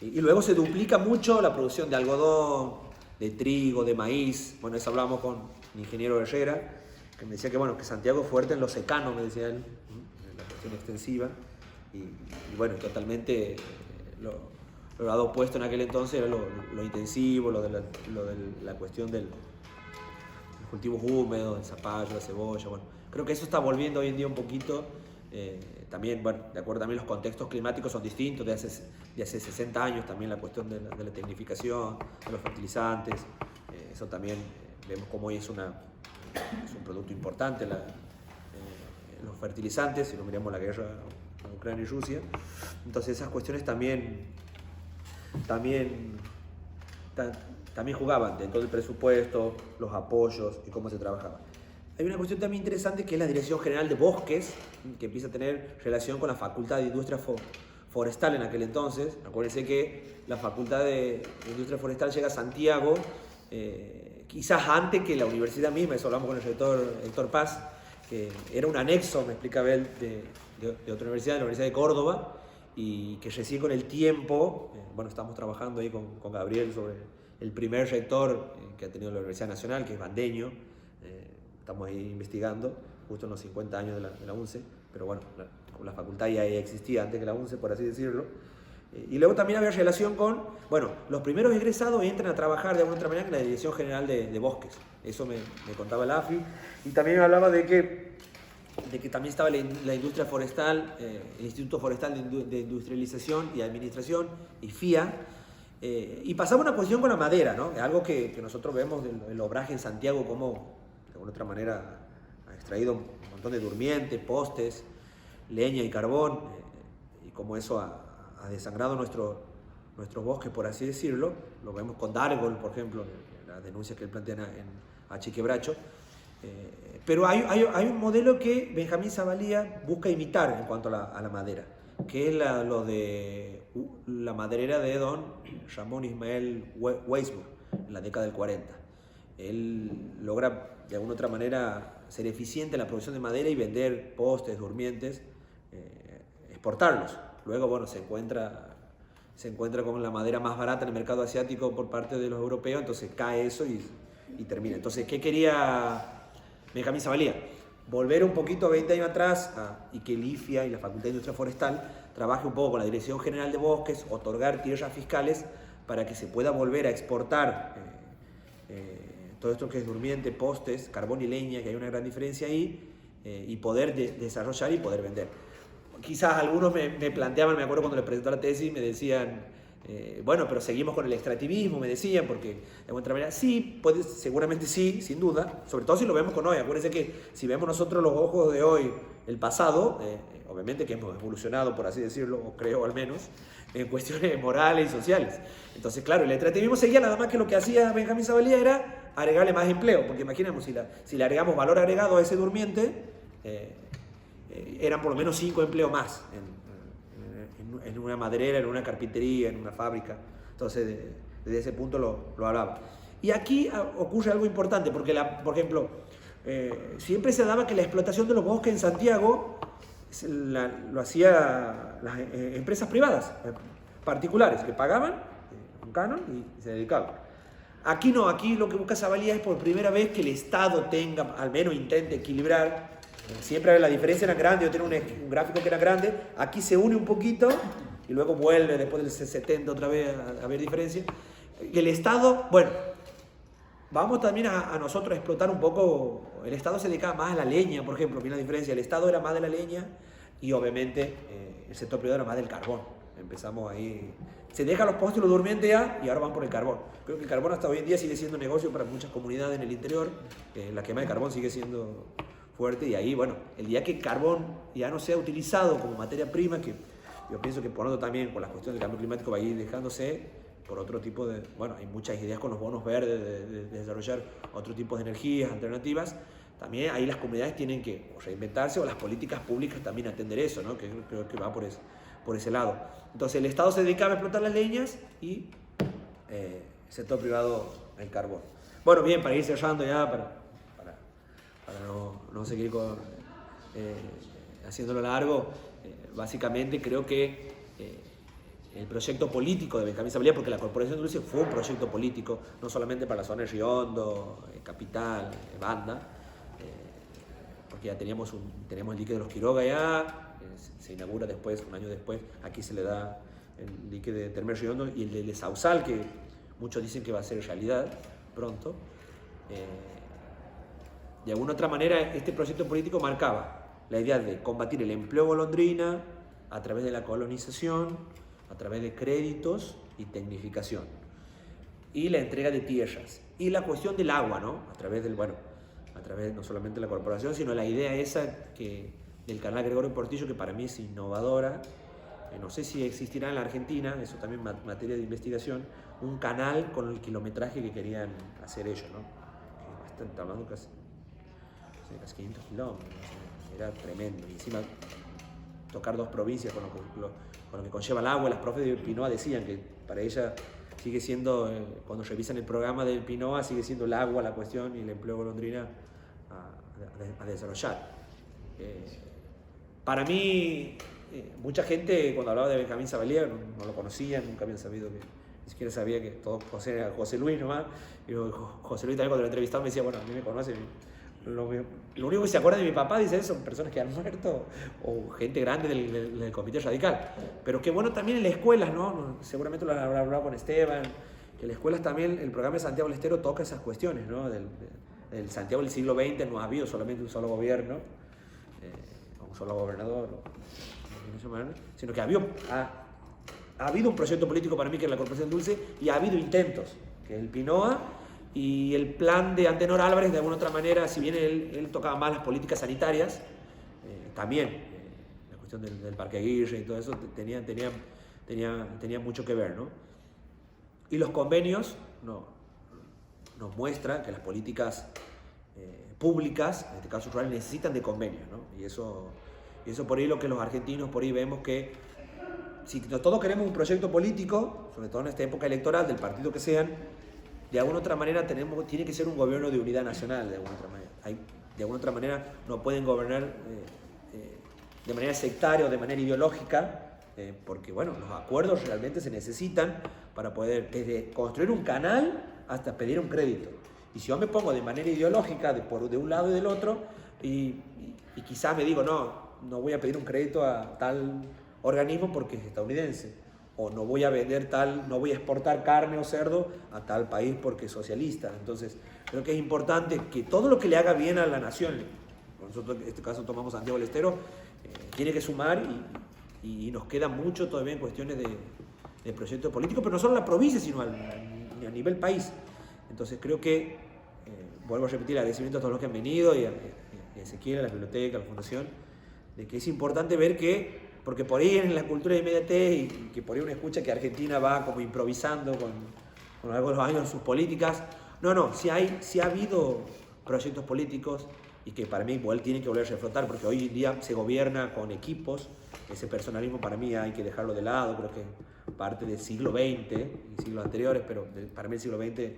Y luego se duplica mucho la producción de algodón, de trigo, de maíz. Bueno, eso hablamos con el ingeniero Herrera, que me decía que, bueno, que Santiago es fuerte en lo secano, me decía él, en la cuestión extensiva. Y bueno, totalmente lo lado opuesto en aquel entonces era lo intensivo, lo de la cuestión de los cultivos húmedos, el zapallo, la cebolla. Bueno, creo que eso está volviendo hoy en día un poquito. También, bueno, de acuerdo, también los contextos climáticos son distintos de hace 60 años, también la cuestión de la tecnificación, de los fertilizantes, eso también vemos como hoy es un producto importante, los fertilizantes, si no miramos la guerra en Ucrania y Rusia. Entonces esas cuestiones también jugaban dentro del presupuesto, los apoyos y cómo se trabajaba. Hay una cuestión también interesante que es la Dirección General de Bosques, que empieza a tener relación con la Facultad de Industria Forestal en aquel entonces. Acuérdense que la Facultad de Industria Forestal llega a Santiago, quizás antes que la universidad misma, eso hablamos con el rector Héctor Paz, que era un anexo, me explica Abel, de otra universidad, de la Universidad de Córdoba, y que recién con el tiempo, bueno, estamos trabajando ahí con Gabriel sobre el primer rector que ha tenido la Universidad Nacional, que es bandeño. Estamos ahí investigando, justo en los 50 años de la UNCE, pero bueno, la facultad ya existía antes que la UNCE, por así decirlo. Y luego también había relación con, bueno, los primeros egresados entran a trabajar de alguna otra manera en la Dirección General de Bosques. Eso me contaba el AFI. Y también me hablaba de que también estaba la industria forestal, el Instituto Forestal de Industrialización y Administración, IFIA. Y pasaba una cuestión con la madera, ¿no? Algo que nosotros vemos del obraje en Santiago, como de alguna otra manera ha extraído un montón de durmientes, postes, leña y carbón, y como eso ha desangrado nuestros bosques, por así decirlo. Lo vemos con Dargol, por ejemplo, la denuncia que él plantea a Chiquebracho. Pero hay un modelo que Benjamín Zavalía busca imitar en cuanto a la madera, que es lo de la maderera de don Ramón Ismael Weisburg en la década del 40. Él logra de alguna otra manera ser eficiente en la producción de madera y vender postes, durmientes, exportarlos. Luego, bueno, se encuentra con la madera más barata en el mercado asiático por parte de los europeos, entonces cae eso y termina. Entonces, ¿qué quería Benjamín Zavalía? Volver un poquito 20 años atrás y que el IFIA y la Facultad de Industria Forestal trabaje un poco con la Dirección General de Bosques, otorgar tierras fiscales para que se pueda volver a exportar todo esto que es durmiente, postes, carbón y leña, que hay una gran diferencia ahí, y poder desarrollar y poder vender. Quizás algunos me planteaban, me acuerdo cuando les presentó la tesis, me decían, bueno, pero seguimos con el extractivismo, me decían, porque de alguna manera sí, seguramente sí, sin duda, sobre todo si lo vemos con hoy. Acuérdense que si vemos nosotros los ojos de hoy, el pasado, obviamente que hemos evolucionado, por así decirlo, o creo al menos, en cuestiones morales y sociales. Entonces, claro, el extractivismo seguía nada más que lo que hacía Benjamín Zavalía era agregarle más empleo, porque imaginemos, si le agregamos valor agregado a ese durmiente, eran por lo menos 5 empleos más en una maderera, en una carpintería, en una fábrica. Entonces, desde ese punto lo hablaba. Y aquí ocurre algo importante, porque, por ejemplo, siempre se daba que la explotación de los bosques en Santiago lo hacían las empresas privadas, particulares, que pagaban un canon y se dedicaban. Aquí no, aquí lo que busca Zavalía es por primera vez que el Estado tenga, al menos intente equilibrar. Siempre la diferencia era grande, yo tenía un gráfico que era grande, aquí se une un poquito y luego vuelve después del 70 otra vez a haber diferencia. Y el Estado, bueno, vamos también a nosotros a explotar un poco, el Estado se dedicaba más a la leña, por ejemplo, mira la diferencia, el Estado era más de la leña y obviamente el sector privado era más del carbón. Empezamos ahí, se dejan los postes y los durmientes ya y ahora van por el carbón. Creo que el carbón hasta hoy en día sigue siendo un negocio para muchas comunidades en el interior, la quema de carbón sigue siendo fuerte y ahí, bueno, el día que el carbón ya no sea utilizado como materia prima, que yo pienso que por otro también, por las cuestiones del cambio climático, va a ir dejándose por otro tipo de, bueno, hay muchas ideas con los bonos verdes de desarrollar otro tipo de energías alternativas, también ahí las comunidades tienen que reinventarse o las políticas públicas también atender eso, ¿no? Que creo que va por ese lado. Entonces el Estado se dedicaba a explotar las leñas y el sector privado el carbón. Bueno, bien, para ir cerrando ya, para no seguir haciéndolo largo, básicamente creo que el proyecto político de Benjamín Zavalía, porque la Corporación Dulce fue un proyecto político, no solamente para la zona de Riondo, Capital, Banda, porque ya tenemos el dique de los Quiroga ya, se inaugura después, un año después, aquí se le da el dique de Termer Riondo y el de Sausal, que muchos dicen que va a ser realidad pronto. De alguna otra manera, este proyecto político marcaba la idea de combatir el empleo golondrina a través de la colonización, a través de créditos y tecnificación, y la entrega de tierras, y la cuestión del agua, ¿no? A través no solamente de la corporación, sino la idea esa del canal Gregorio Portillo, que para mí es innovadora. No sé si existirá en la Argentina, eso también materia de investigación, un canal con el kilometraje que querían hacer ellos, ¿no? Bastante, hablando casi 500 kilómetros, era tremendo. Y encima tocar 2 provincias con lo que conlleva el agua. Las profes de Pinoa decían que para ella sigue siendo, cuando revisan el programa del Pinoa, sigue siendo el agua la cuestión y el empleo golondrina a desarrollar. Para mí, mucha gente cuando hablaba de Benjamín Zavalía no lo conocía, nunca habían sabido que, ni siquiera sabía que todo era José Luis nomás. Y José Luis también cuando lo entrevistaba me decía, bueno, a mí me conocen. Lo único que se acuerda de mi papá, dice, son personas que han muerto o gente grande del Comité Radical. Pero qué bueno también en las escuelas, ¿no? Seguramente lo habrá hablado con Esteban, que en las escuelas también el programa de Santiago del Estero toca esas cuestiones, ¿no? Del Santiago del siglo XX no ha habido solamente un solo gobierno, un solo gobernador, sino que ha habido un proyecto político para mí que es la Corporación Dulce y ha habido intentos, que es el Pinoa. Y el plan de Antenor Álvarez, de alguna otra manera, si bien él tocaba más las políticas sanitarias, también la cuestión del Parque Aguirre y todo eso tenía mucho que ver, ¿no? Y los convenios nos muestran que las políticas públicas, en este caso rurales, necesitan de convenios, ¿no? Y eso por ahí lo que los argentinos por ahí vemos que si todos queremos un proyecto político, sobre todo en esta época electoral, del partido que sean, de alguna otra manera tiene que ser un gobierno de unidad nacional, de alguna otra manera. De alguna otra manera no pueden gobernar de manera sectaria o de manera ideológica, porque bueno, los acuerdos realmente se necesitan para poder desde construir un canal hasta pedir un crédito. Y si yo me pongo de manera ideológica de un lado y del otro, y quizás me digo, no voy a pedir un crédito a tal organismo porque es estadounidense, o no voy a exportar carne o cerdo a tal país porque es socialista. Entonces, creo que es importante que todo lo que le haga bien a la nación, nosotros en este caso tomamos Santiago del Estero, tiene que sumar y nos queda mucho todavía en cuestiones de proyectos políticos, pero no solo en la provincia, sino a nivel país. Entonces, creo que, vuelvo a repetir, agradecimiento a todos los que han venido y a Ezequiel, a la biblioteca, a la fundación, de que es importante ver que porque por ahí en la cultura de inmediatez y que por ahí uno escucha que Argentina va como improvisando con algo de los años en sus políticas. No, sí ha habido proyectos políticos y que para mí igual tienen que volverse a reflotar porque hoy en día se gobierna con equipos. Ese personalismo para mí hay que dejarlo de lado, creo que parte del siglo XX y siglos anteriores, pero para mí el siglo XX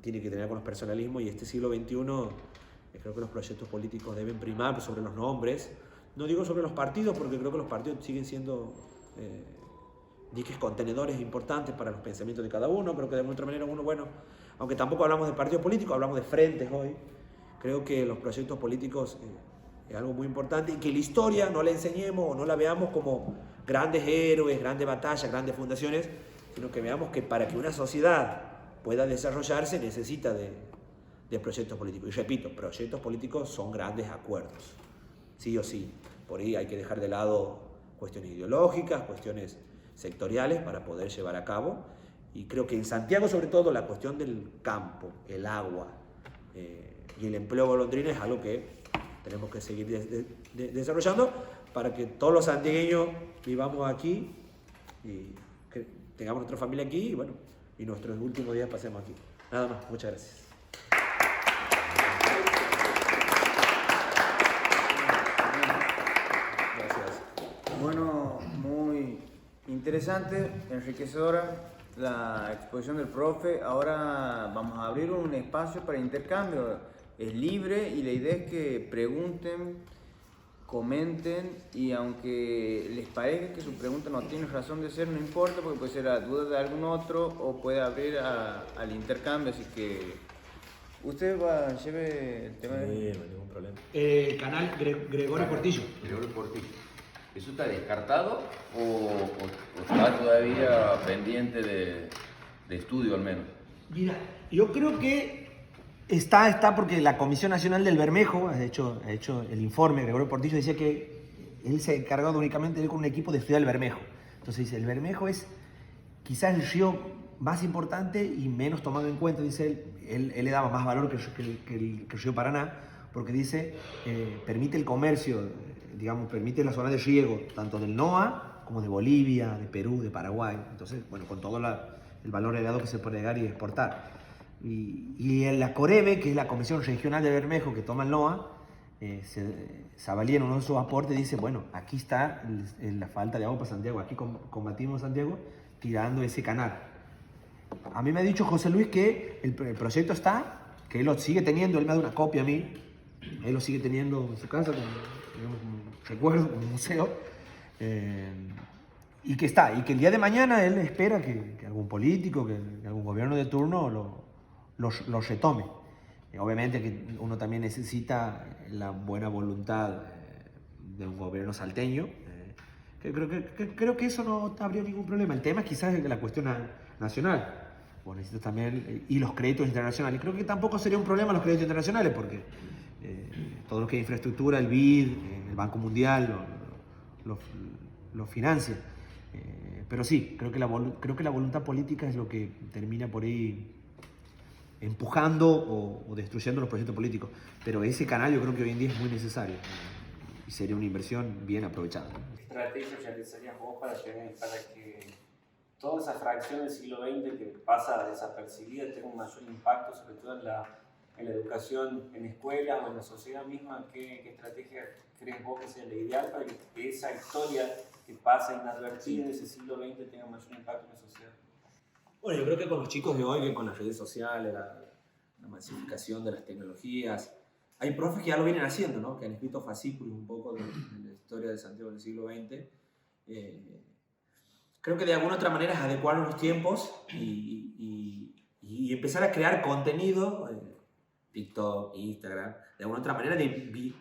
tiene que tener con los personalismos y este siglo XXI creo que los proyectos políticos deben primar sobre los nombres. No digo sobre los partidos, porque creo que los partidos siguen siendo diques contenedores importantes para los pensamientos de cada uno, pero que de alguna otra manera aunque tampoco hablamos de partidos políticos, hablamos de frentes hoy, creo que los proyectos políticos es algo muy importante y que la historia no la enseñemos o no la veamos como grandes héroes, grandes batallas, grandes fundaciones, sino que veamos que para que una sociedad pueda desarrollarse necesita de proyectos políticos. Y repito, proyectos políticos son grandes acuerdos. Sí o sí, por ahí hay que dejar de lado cuestiones ideológicas, cuestiones sectoriales para poder llevar a cabo. Y creo que en Santiago, sobre todo, la cuestión del campo, el agua y el empleo golondrina es algo que tenemos que seguir desarrollando para que todos los santiagueños vivamos aquí y que tengamos nuestra familia aquí y nuestros últimos días pasemos aquí. Nada más, muchas gracias. Bueno, muy interesante, enriquecedora la exposición del profe. Ahora vamos a abrir un espacio para intercambio. Es libre y la idea es que pregunten, comenten, y aunque les parezca que su pregunta no tiene razón de ser, no importa, porque puede ser la duda de algún otro o puede abrir al intercambio. Así que usted lleve el tema. Sí, no hay ningún problema. Canal Gregorio Portillo. Gregorio Portillo. ¿Eso está descartado o está todavía pendiente de estudio al menos? Mira, yo creo que está porque la Comisión Nacional del Bermejo ha hecho el informe. Gregorio Portillo decía que él se ha encargado únicamente de ir con un equipo de estudiar el Bermejo. Entonces dice, el Bermejo es quizás el río más importante y menos tomado en cuenta, dice él le daba más valor que el río Paraná, porque dice, permite el comercio, digamos, permite la zona de riego, tanto del NOA como de Bolivia, de Perú, de Paraguay. Entonces, bueno, con todo el valor agregado que se puede agregar y exportar. Y en la COREBE, que es la Comisión Regional de Bermejo que toma el NOA, Zavalía en uno de sus aportes dice, bueno, aquí está la falta de agua para Santiago, aquí combatimos Santiago tirando ese canal. A mí me ha dicho José Luis que el proyecto está, que él lo sigue teniendo, él me da una copia a mí, él lo sigue teniendo en su casa, como recuerdo, como museo, y que está, y que el día de mañana él espera que algún político, que algún gobierno de turno lo retome. Obviamente que uno también necesita la buena voluntad de un gobierno salteño, que creo que eso no habría ningún problema. El tema quizás es la cuestión nacional. Bueno, necesitas también, y los créditos internacionales. Creo que tampoco sería un problema los créditos internacionales, porque todo lo que es infraestructura, el BID, el Banco Mundial, lo financia. Pero sí, creo que la voluntad política es lo que termina por ahí empujando o destruyendo los proyectos políticos. Pero ese canal yo creo que hoy en día es muy necesario y sería una inversión bien aprovechada. ¿Qué estrategias realizarías vos para que toda esa fracción del siglo XX que pasa desapercibida tenga un mayor impacto, sobre todo en la educación en escuelas o en la sociedad misma? ¿Qué estrategia crees vos que sea la ideal para que esa historia que pasa inadvertida en ese siglo XX tenga mayor impacto en la sociedad? Bueno, yo creo que con los chicos de hoy, que con las redes sociales, la masificación de las tecnologías, hay profes que ya lo vienen haciendo, ¿no? Que han escrito fascículos un poco de la historia de Santiago del siglo XX. Creo que de alguna otra manera es adecuar los tiempos y empezar a crear contenido, TikTok, Instagram, de alguna otra manera de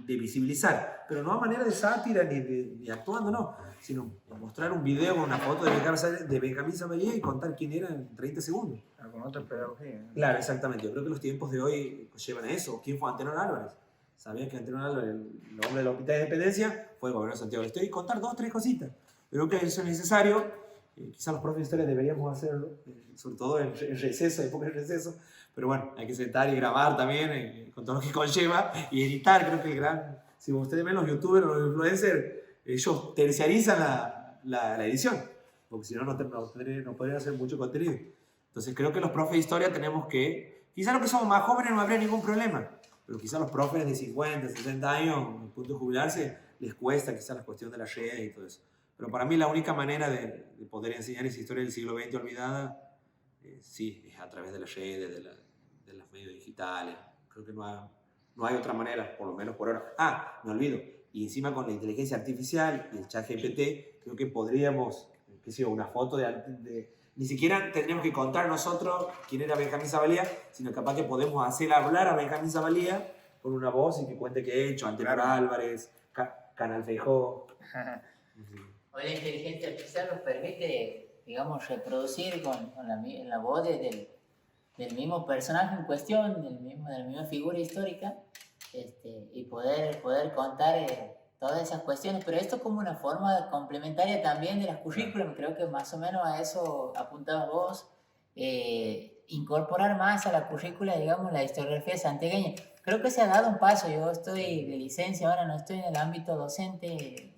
visibilizar, pero no a manera de sátira ni actuando, no, sino mostrar un video con una foto de Benjamín Zavallía y contar quién era en 30 segundos. Con otra pedagogía. Claro, exactamente. Yo creo que los tiempos de hoy llevan a eso. ¿Quién fue Antenor Álvarez? ¿Sabías que Antenor Álvarez, el hombre de la Hospital de Independencia, fue el gobernador de Santiago del Estero? Y contar 2 o 3 cositas. Creo que eso es necesario. Quizás los profes de historia deberíamos hacerlo, sobre todo en receso, época de receso. Pero bueno, hay que sentar y grabar también, con todo lo que conlleva, y editar. Creo que si ustedes ven los youtubers o los influencers, ellos terciarizan la edición, porque si no, no podrían hacer mucho contenido. Entonces creo que los profes de historia tenemos que, quizás los que somos más jóvenes no habría ningún problema, pero quizás los profes de 50, 60 años, a punto de jubilarse, les cuesta quizás la cuestión de las redes y todo eso. Pero para mí la única manera de poder enseñar esa historia del siglo XX olvidada, sí, es a través de las redes, de los medios digitales. Creo que no hay otra manera, por lo menos por ahora. Me olvido. Y encima con la inteligencia artificial y el chat GPT, creo que podríamos, una foto ni siquiera tendríamos que contar nosotros quién era Benjamín Zavallía, sino capaz que podemos hacer hablar a Benjamín Zavallía con una voz y que cuente qué he hecho, Antenor Álvarez, Canal Feijó. Hoy la inteligencia artificial nos permite, digamos, reproducir con la voz del mismo personaje en cuestión, de la misma figura histórica, y poder contar todas esas cuestiones, pero esto como una forma complementaria también de las currículas. Creo que más o menos a eso apuntabas vos, incorporar más a la currícula, digamos, la historiografía santiagueña. Creo que se ha dado un paso. Yo estoy de licencia ahora, no estoy en el ámbito docente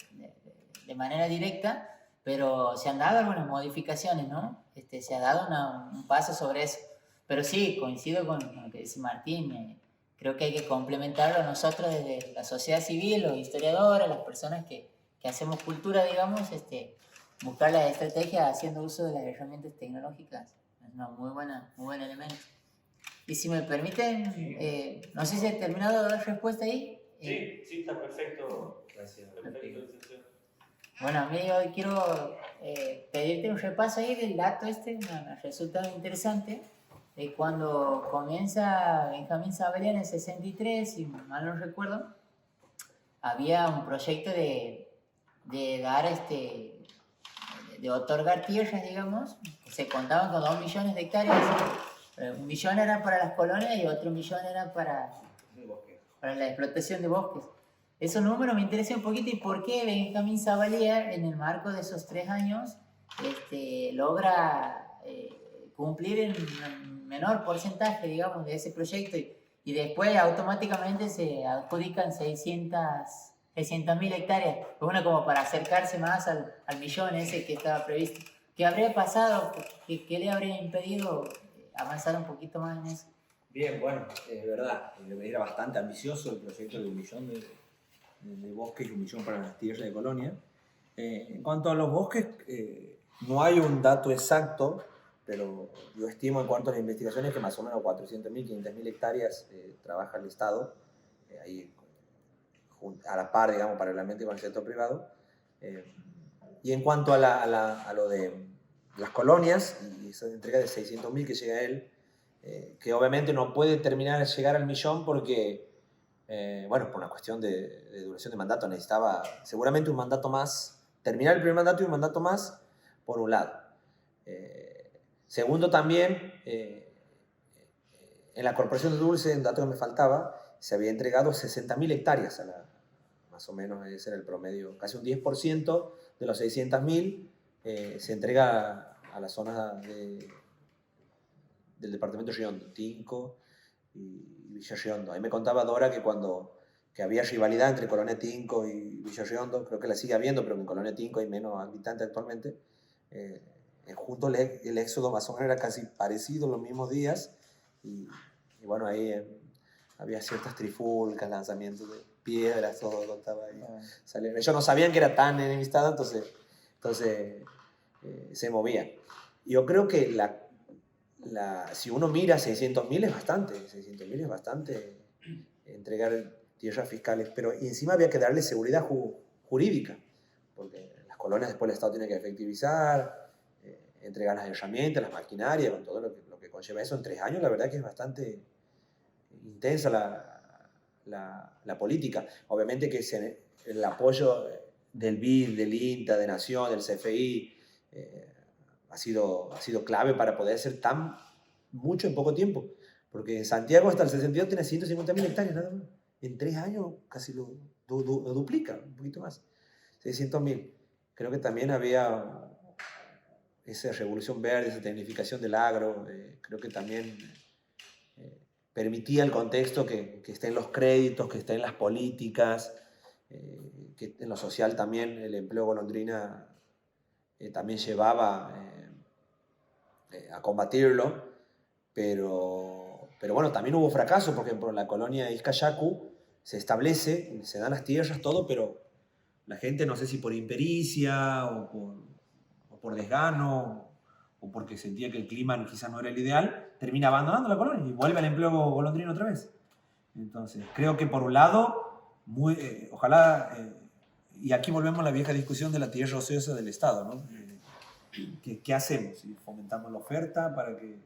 de manera directa, pero se han dado algunas modificaciones, ¿no? Se ha dado un paso sobre eso. Pero sí, coincido con lo que dice Martín. Creo que hay que complementarlo nosotros desde la sociedad civil, los historiadores, las personas que hacemos cultura, digamos, buscar la estrategia haciendo uso de las herramientas tecnológicas es una muy buen elemento. Y si me permiten, no sé si he terminado de dar respuesta ahí. Sí, está perfecto. Gracias. Perfecto, licenciado. Bueno, a mí hoy quiero pedirte un repaso ahí del dato me ha resultado interesante, de cuando comienza Benjamín Zavalía en el 63, si mal no recuerdo, había un proyecto de dar de otorgar tierras, digamos, que se contaban con 2 millones de hectáreas. 1 millón era para las colonias y otro 1 millón era para la explotación de bosques. Esos números me interesan un poquito y por qué Benjamín Zavalía, en el marco de esos 3 años, logra cumplir en menor porcentaje, digamos, de ese proyecto y después automáticamente se adjudican 600.000 hectáreas, una como para acercarse más al millón ese que estaba previsto. ¿Qué habría pasado? ¿Qué le habría impedido avanzar un poquito más en eso? Bien, bueno, es verdad, era bastante ambicioso el proyecto de 1 millón de bosques y 1 millón para las tierras de colonia. En cuanto a los bosques, no hay un dato exacto, pero yo estimo en cuanto a las investigaciones que más o menos 400.000, 500.000 hectáreas trabaja el Estado, ahí a la par, digamos, paralelamente con el sector privado. Y en cuanto a lo de las colonias, y esa entrega de 600.000 que llega a él, que obviamente no puede terminar de llegar al millón porque, bueno, por una cuestión de duración de mandato, necesitaba seguramente un mandato más, terminar el primer mandato y un mandato más, por un lado. Segundo, también, en la Corporación de Dulce, un dato que me faltaba, se había entregado 60.000 hectáreas, más o menos ese era el promedio, casi un 10% de los 600.000 se entrega a las zonas del departamento de Riondo, Tinco y Villa Riondo. Ahí me contaba Dora que había rivalidad entre Colonia Tinco y Villa Riondo, creo que la sigue habiendo, pero en Colonia Tinco hay menos habitantes actualmente. Junto el éxodo más o menos era casi parecido los mismos días y bueno, ahí había ciertas trifulcas, lanzamientos de piedras, todo contaba ahí. Ellos no sabían que era tan enemistado, entonces se movía. Yo creo que si uno mira 600.000 es bastante entregar tierras fiscales, pero encima había que darle seguridad jurídica, porque las colonias después el Estado tiene que efectivizar, entregar las herramientas, las maquinarias, con todo lo que conlleva eso en 3 años. La verdad que es bastante intensa la política. Obviamente que el apoyo del BID, del INTA, de Nación, del CFI, ha sido clave para poder hacer mucho en poco tiempo. Porque en Santiago hasta el 62 tiene 150.000 hectáreas nada más. En 3 años casi lo duplica, un poquito más. 600.000. Creo que también había esa revolución verde, esa tecnificación del agro. Creo que también permitía el contexto que estén los créditos, que estén las políticas, que en lo social también el empleo golondrina también llevaba a combatirlo, pero bueno, también hubo fracaso, porque por la colonia Izcallacu se establece, se dan las tierras, todo, pero la gente, no sé si por impericia o por desgano o porque sentía que el clima quizás no era el ideal, termina abandonando la colonia y vuelve al empleo golondrino otra vez. Entonces, creo que por un lado, ojalá, y aquí volvemos a la vieja discusión de la tierra ociosa del Estado, ¿no? ¿Qué hacemos? ¿Fomentamos la oferta para que el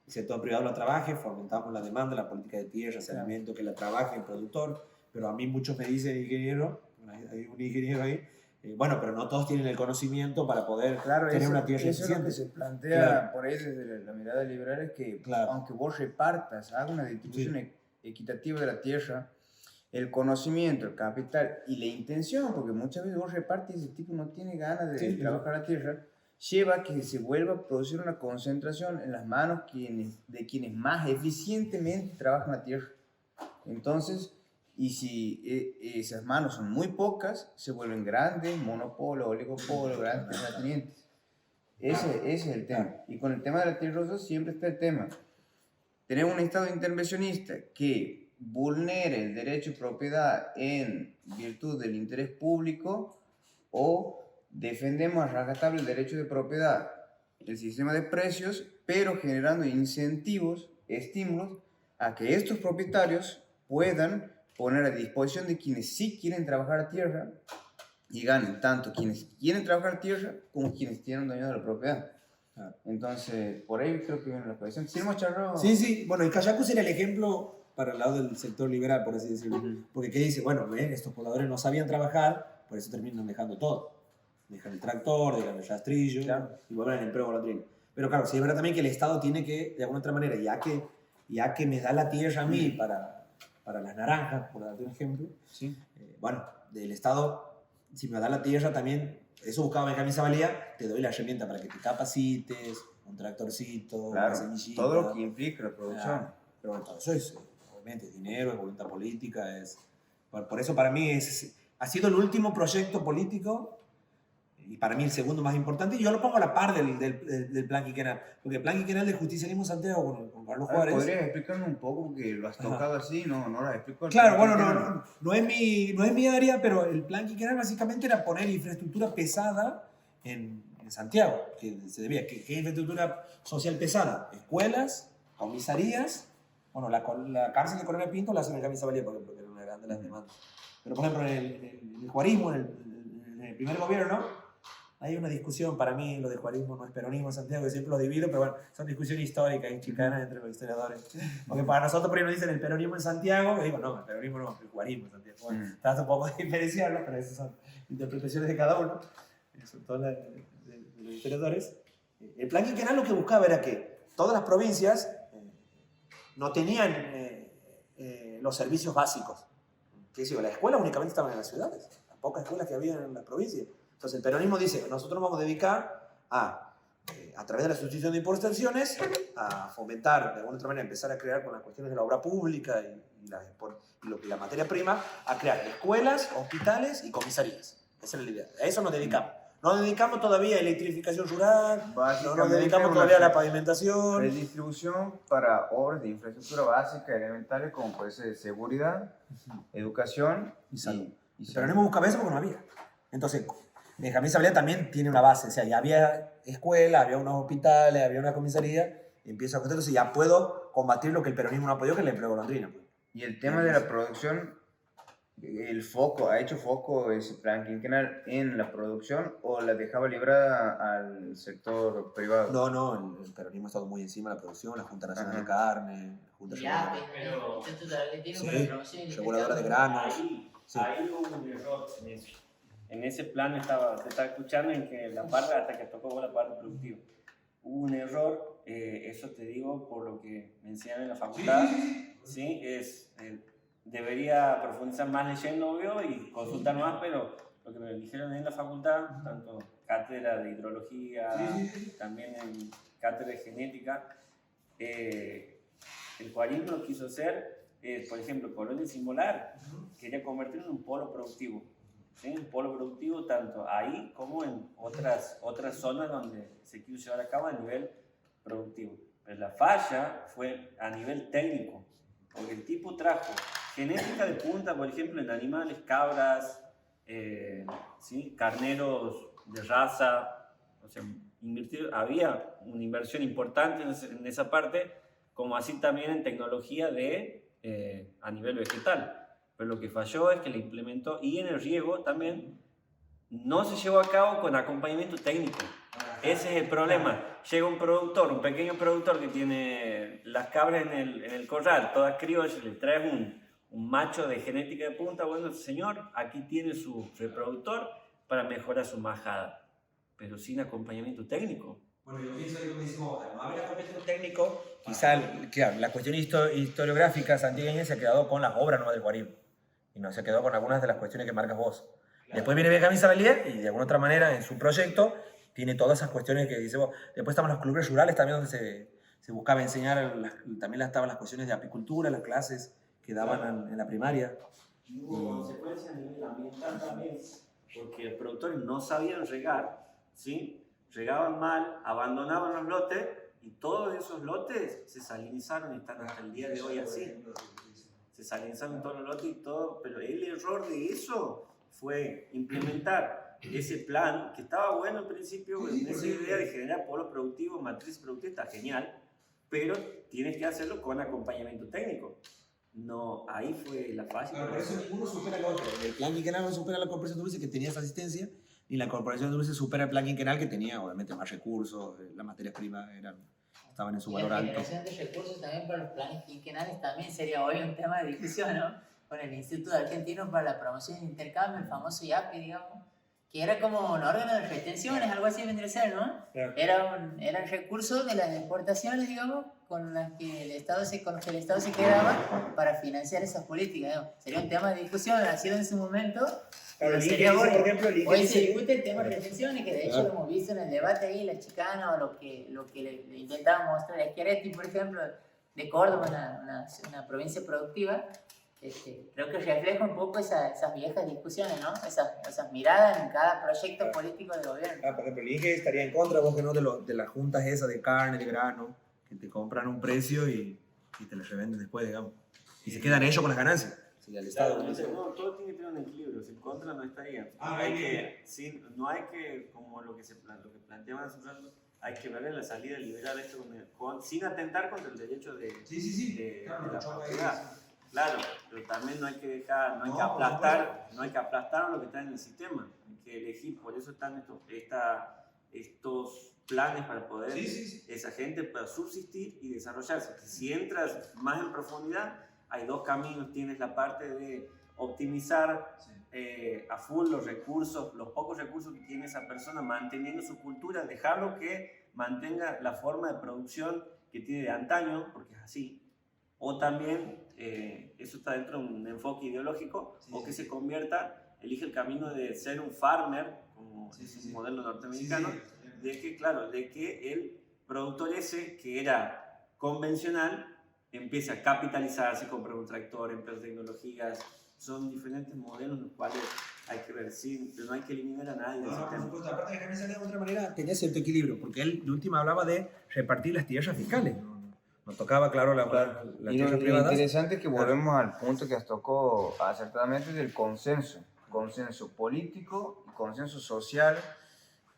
sector privado la trabaje? ¿Fomentamos la demanda, la política de tierra, saneamiento, que la trabaje el productor? Pero a mí muchos me dicen, ingeniero, hay un ingeniero ahí, bueno, pero no todos tienen el conocimiento para poder tener una tierra eficiente. Eso es lo que se plantea por ahí desde la mirada liberal, es que aunque vos repartas, hagas una distribución equitativa de la tierra, el conocimiento, el capital y la intención, porque muchas veces vos repartes y ese tipo no tiene ganas de trabajar la tierra, lleva a que se vuelva a producir una concentración en las manos de quienes más eficientemente trabajan la tierra. Entonces, y si esas manos son muy pocas, se vuelven grandes monopolios, oligopolios, grandes terratenientes. Ese es el tema. Y con el tema de la tierra ociosa siempre está el tema. Tenemos un Estado intervencionista que vulnere el derecho de propiedad en virtud del interés público, o defendemos a rajatabla el derecho de propiedad, el sistema de precios, pero generando incentivos, estímulos a que estos propietarios puedan poner a disposición de quienes sí quieren trabajar tierra y ganen tanto quienes quieren trabajar tierra como quienes tienen dueño de la propiedad. Entonces, por ahí creo que viene la posición. ¿Sí hemos charlado? Sí. Bueno, el Cayacu sería el ejemplo para el lado del sector liberal, por así decirlo. Porque ¿qué dice? Bueno, ven, estos pobladores no sabían trabajar, por eso terminan dejando todo. Dejan el tractor, dejan el rastrillo, claro, y vuelven al empleo golondrino. Pero claro, sí es verdad también que el Estado tiene que, de alguna otra manera, ya que me da la tierra a mí para las naranjas, por darte un ejemplo, sí. Bueno, del Estado, si me da la tierra también, eso buscaba Benjamín Zavalía, te doy la herramienta para que te capacites, un tractorcito, claro, una semillita. todo lo que implica la producción. Claro, pero bueno, todo eso es, obviamente, es dinero, es voluntad política, por eso para mí ha sido el último proyecto político y para mí el segundo más importante, y yo lo pongo a la par del plan quinquenal, porque el plan quinquenal de Justicialismo Santiago con Carlos Juárez... ¿Podrías explicarme un poco? Porque lo has tocado así, no lo has explicado. Claro, bueno, no es mi área, pero el plan quinquenal básicamente era poner infraestructura pesada en Santiago, que se debía, ¿qué infraestructura social pesada? Escuelas, comisarías, bueno, la cárcel de Coronel Pinto la hace Benjamín Zavalía, por ejemplo, que era una grande de las demandas. Pero por ejemplo, en el juarismo, en el primer gobierno, hay una discusión, para mí lo de juarismo no es peronismo en Santiago, que siempre lo divido, pero bueno, son discusiones históricas y chicanas entre los historiadores. Porque para nosotros por ahí nos dicen el peronismo en Santiago, y digo, no, el peronismo no, el juarismo en Santiago. Bueno, trata un poco de diferenciarlo, pero esas son interpretaciones de cada uno, sobre todo de los historiadores. El plan quinquenal lo que buscaba era que todas las provincias no tenían los servicios básicos. ¿Qué digo? Las escuelas únicamente estaban en las ciudades, las pocas escuelas que había en las provincias. Entonces el peronismo dice, nosotros nos vamos a dedicar a través de la sustitución de importaciones, a fomentar, de alguna otra manera, empezar a crear con las cuestiones de la obra pública y la materia prima, a crear escuelas, hospitales y comisarías. Esa es la idea. A eso nos dedicamos. Nos dedicamos todavía a electrificación rural, nos dedicamos todavía a la pavimentación. Redistribución para obras de infraestructura básica, elementales, como puede ser seguridad, educación y salud. El peronismo buscaba eso porque no había. Entonces, Benjamín Zavalía también tiene una base, o sea, ya había escuela, había unos hospitales, había una comisaría, y empiezo a contar, entonces ya puedo combatir lo que el peronismo no ha podido, que es el empleo golondrino. Y el tema de la producción, ¿ha hecho foco ese plan quinquenal en la producción o la dejaba librada al sector privado? No, el peronismo ha estado muy encima de la producción, la Junta Nacional de Carne, la Junta Reguladora de Granos. Ahí hubo un error en eso. En ese plan te estaba escuchando en que la parte, hasta que tocó la parte productiva. Hubo un error, eso te digo por lo que me enseñan en la facultad, ¿sí? Debería profundizar más leyendo, obvio, y consultar más, pero lo que me dijeron en la facultad, tanto cátedra de hidrología, también en cátedra de genética, el juarismo lo quiso hacer, por ejemplo, Colonia Simbolar, quería convertirlo en un polo productivo. ¿Sí? Un polo productivo tanto ahí como en otras zonas donde se quiso llevar a cabo a nivel productivo. Pero la falla fue a nivel técnico, porque el tipo trajo genética de punta, por ejemplo, en animales, cabras, ¿sí? Carneros de raza, o sea, había una inversión importante en esa parte, como así también en tecnología a nivel vegetal. Pero lo que falló es que la implementó, y en el riego también no se llevó a cabo con acompañamiento técnico. Ese es el problema. Llega un pequeño productor que tiene las cabras en el corral, todas criollas, le trae un macho de genética de punta. Bueno, señor, aquí tiene su reproductor para mejorar su majada, pero sin acompañamiento técnico. Bueno, yo pienso que como al no haber acompañamiento técnico, quizá claro, la cuestión historiográfica santiagueña se ha quedado con las obras nuevas del juarismo y no se quedó con algunas de las cuestiones que marcas vos. Claro. Después viene Benjamín Zavalía y de alguna otra manera en su proyecto tiene todas esas cuestiones que dice vos. Después estaban los clubes rurales también donde se buscaba enseñar, también estaban las cuestiones de apicultura, las clases que daban en la primaria. Y hubo consecuencias a nivel ambiental también, porque los productores no sabían regar, ¿sí? Regaban mal, abandonaban los lotes y todos esos lotes se salinizaron y están hasta el día de hoy así. Se salinizaron todos los lotes y todo, pero el error de eso fue implementar ese plan, que estaba bueno al principio, esa idea de generar polos productivos, matrices productivas, está genial, pero tienes que hacerlo con acompañamiento técnico. No, ahí fue la fase. Claro, por eso ninguno supera al otro. El plan quinquenal no supera la corporación de dulce, que tenía esa asistencia, ni la corporación de dulce supera el plan quinquenal, que tenía obviamente más recursos, las materias primas estaban en su Y valor la alto. generación de recursos también para los planes quinquenales también sería hoy un tema de discusión, ¿no? Con el Instituto Argentino para la Promoción y Intercambio, el famoso IAPI, digamos, que era como un órgano de retenciones, algo así vendría a ser, ¿no? Claro. Eran recursos de las exportaciones, digamos, con los que el Estado se quedaba para financiar esas políticas, digamos. Sería un tema de discusión, ha sido en su momento. Claro, Pero sería dice, hoy, por ejemplo, el hoy INCE se dice- discute el tema de retenciones, que de hecho Claro. lo hemos visto en el debate ahí, la chicana, o lo que le intentaba mostrar a Schiaretti, por ejemplo, de Córdoba, una provincia productiva. Creo que refleja un poco esas viejas discusiones, ¿no? Esas miradas en cada proyecto político del gobierno. Por ejemplo, el INGE estaría en contra, vos que no, de las juntas esas de carne, de grano, que te compran un precio y te lo revenden después, digamos. Y se quedan ellos con las ganancias. Sí, el Estado. No, todo tiene que tener un equilibrio, sin contra no estaría. Ah, hay bien. que, no hay que, como lo que planteaban hace un rato, hay que ver en la salida liberal esto sin atentar contra el derecho de Claro, la choca ahí, propiedad. sí. Claro, pero también no hay que dejar, no hay No, que aplastar lo que está en el sistema, hay que elegir, por eso están estos planes para poder esa gente para subsistir y desarrollarse. Si entras más en profundidad, hay dos caminos, tienes la parte de optimizar a full los recursos, los pocos recursos que tiene esa persona, manteniendo su cultura, dejarlo que mantenga la forma de producción que tiene de antaño, porque es así. O también, eso está dentro de un enfoque ideológico, o que se convierta, elige el camino de ser un farmer, como es un modelo norteamericano, de que, claro, de que el productor ese, que era convencional, empiece a capitalizarse, comprar un tractor, emplear tecnologías. Son diferentes modelos en los cuales hay que ver, sí, pero no hay que eliminar a nadie. No, por supuesto. Aparte de Jaime Salinas, de otra manera, tenía cierto equilibrio, porque él de última hablaba de repartir las tierras fiscales. Nos tocaba, claro, las Y lo tierras privadas. interesante es que volvemos al punto que tocó acertadamente del consenso político y consenso social,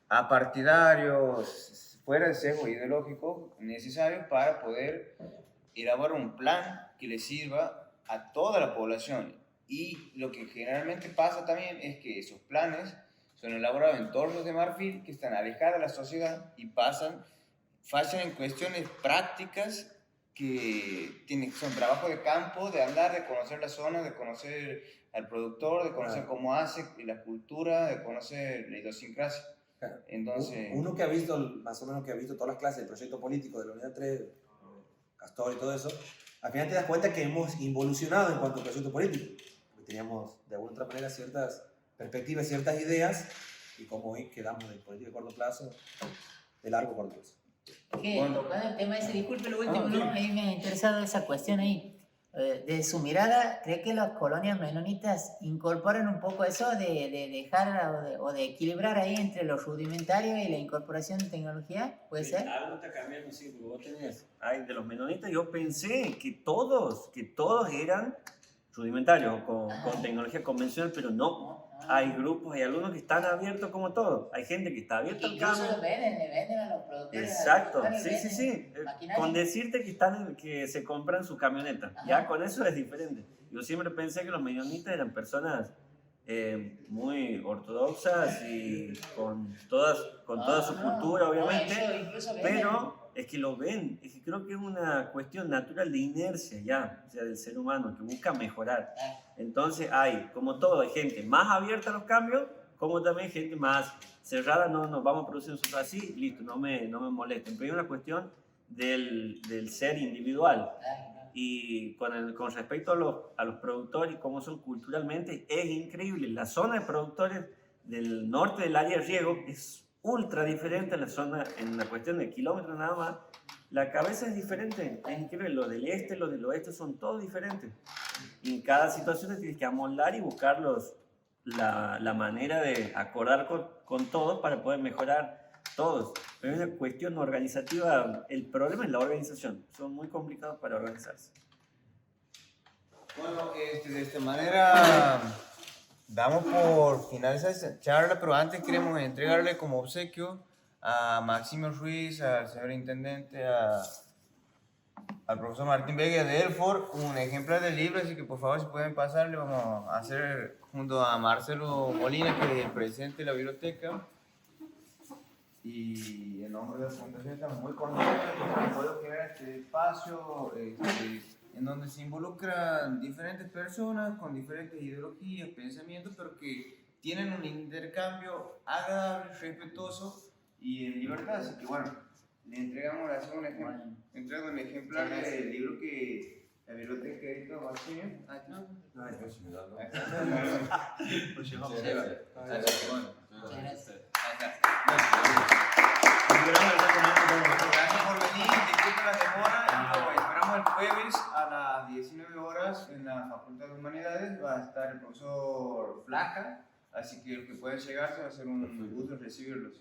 apartidarios, fuera de sesgo ideológico, necesarios para poder elaborar un plan que le sirva a toda la población. Y lo que generalmente pasa también es que esos planes son elaborados en torres de marfil que están alejadas de la sociedad y fallan en cuestiones prácticas que son trabajo de campo, de andar, de conocer la zona, de conocer al productor, de conocer cómo hace la cultura, de conocer la idiosincrasia. Claro. Entonces, Uno que ha visto, más o menos que ha visto todas las clases del proyecto político de la Unidad 3, Castor y todo eso, al final te das cuenta que hemos involucionado en cuanto al proyecto político. Porque teníamos de alguna otra manera ciertas perspectivas, ciertas ideas, y como hoy quedamos en política de corto plazo, de largo corto plazo. Tocando el tema ese, disculpe lo último, ¿no? Ahí me ha interesado esa cuestión ahí. De su mirada, ¿cree que las colonias menonitas incorporan un poco eso de dejar o de equilibrar ahí entre lo rudimentario y la incorporación de tecnología? ¿Puede ser? Algo está cambiando, sí, porque vos tenés, de los menonitas, yo pensé que todos eran rudimentarios, con tecnología convencional, pero no. Hay grupos, hay algunos que están abiertos como todo. Hay gente que está abierta al Incluso cambio. le venden a los productores. Exacto, a los sí. maquinaria. Con decirte que se compran su camioneta, ya con eso es diferente. Yo siempre pensé que los menonitas eran personas muy ortodoxas y con toda su cultura, obviamente, incluso pero es que lo ven, es que creo que es una cuestión natural de inercia ya, o sea, del ser humano, que busca mejorar. Entonces hay, como todo, hay gente más abierta a los cambios, como también gente más cerrada, no nos vamos a producir nosotros así, listo, no me molesten. Pero hay una cuestión del ser individual. Y con respecto a los productores y cómo son culturalmente, es increíble. La zona de productores del norte del área de riego es ultra diferente a la zona, en la cuestión de kilómetros nada más. La cabeza es diferente, es increíble. Lo del este, lo del oeste son todos diferentes. Y en cada situación te tienes que amoldar y buscar la manera de acordar con todos para poder mejorar todos. Pero es una cuestión organizativa. El problema es la organización. Son muy complicados para organizarse. bueno, de esta manera damos por finalizar esta charla, pero antes queremos entregarle como obsequio a Maximo Ruiz, al señor intendente, al profesor Martín Vega de Elford, un ejemplar del libro, así que por favor si pueden pasarle, vamos a hacer junto a Marcelo Molina, que es el presidente de la biblioteca, y en nombre de la Fundación estamos muy contentos de poder crear este espacio en donde se involucran diferentes personas con diferentes ideologías, pensamientos, pero que tienen un intercambio agradable, respetuoso y en libertad. Así que bueno, le entregamos un ejemplar del libro que la biblioteca editó Maximio. Gracias por venir, disculpen la demora y lo esperamos el jueves a las 19 horas en la Facultad de Humanidades. Va a estar el profesor Flaca, así que los que pueden llegar se va a hacer un gusto recibirlos.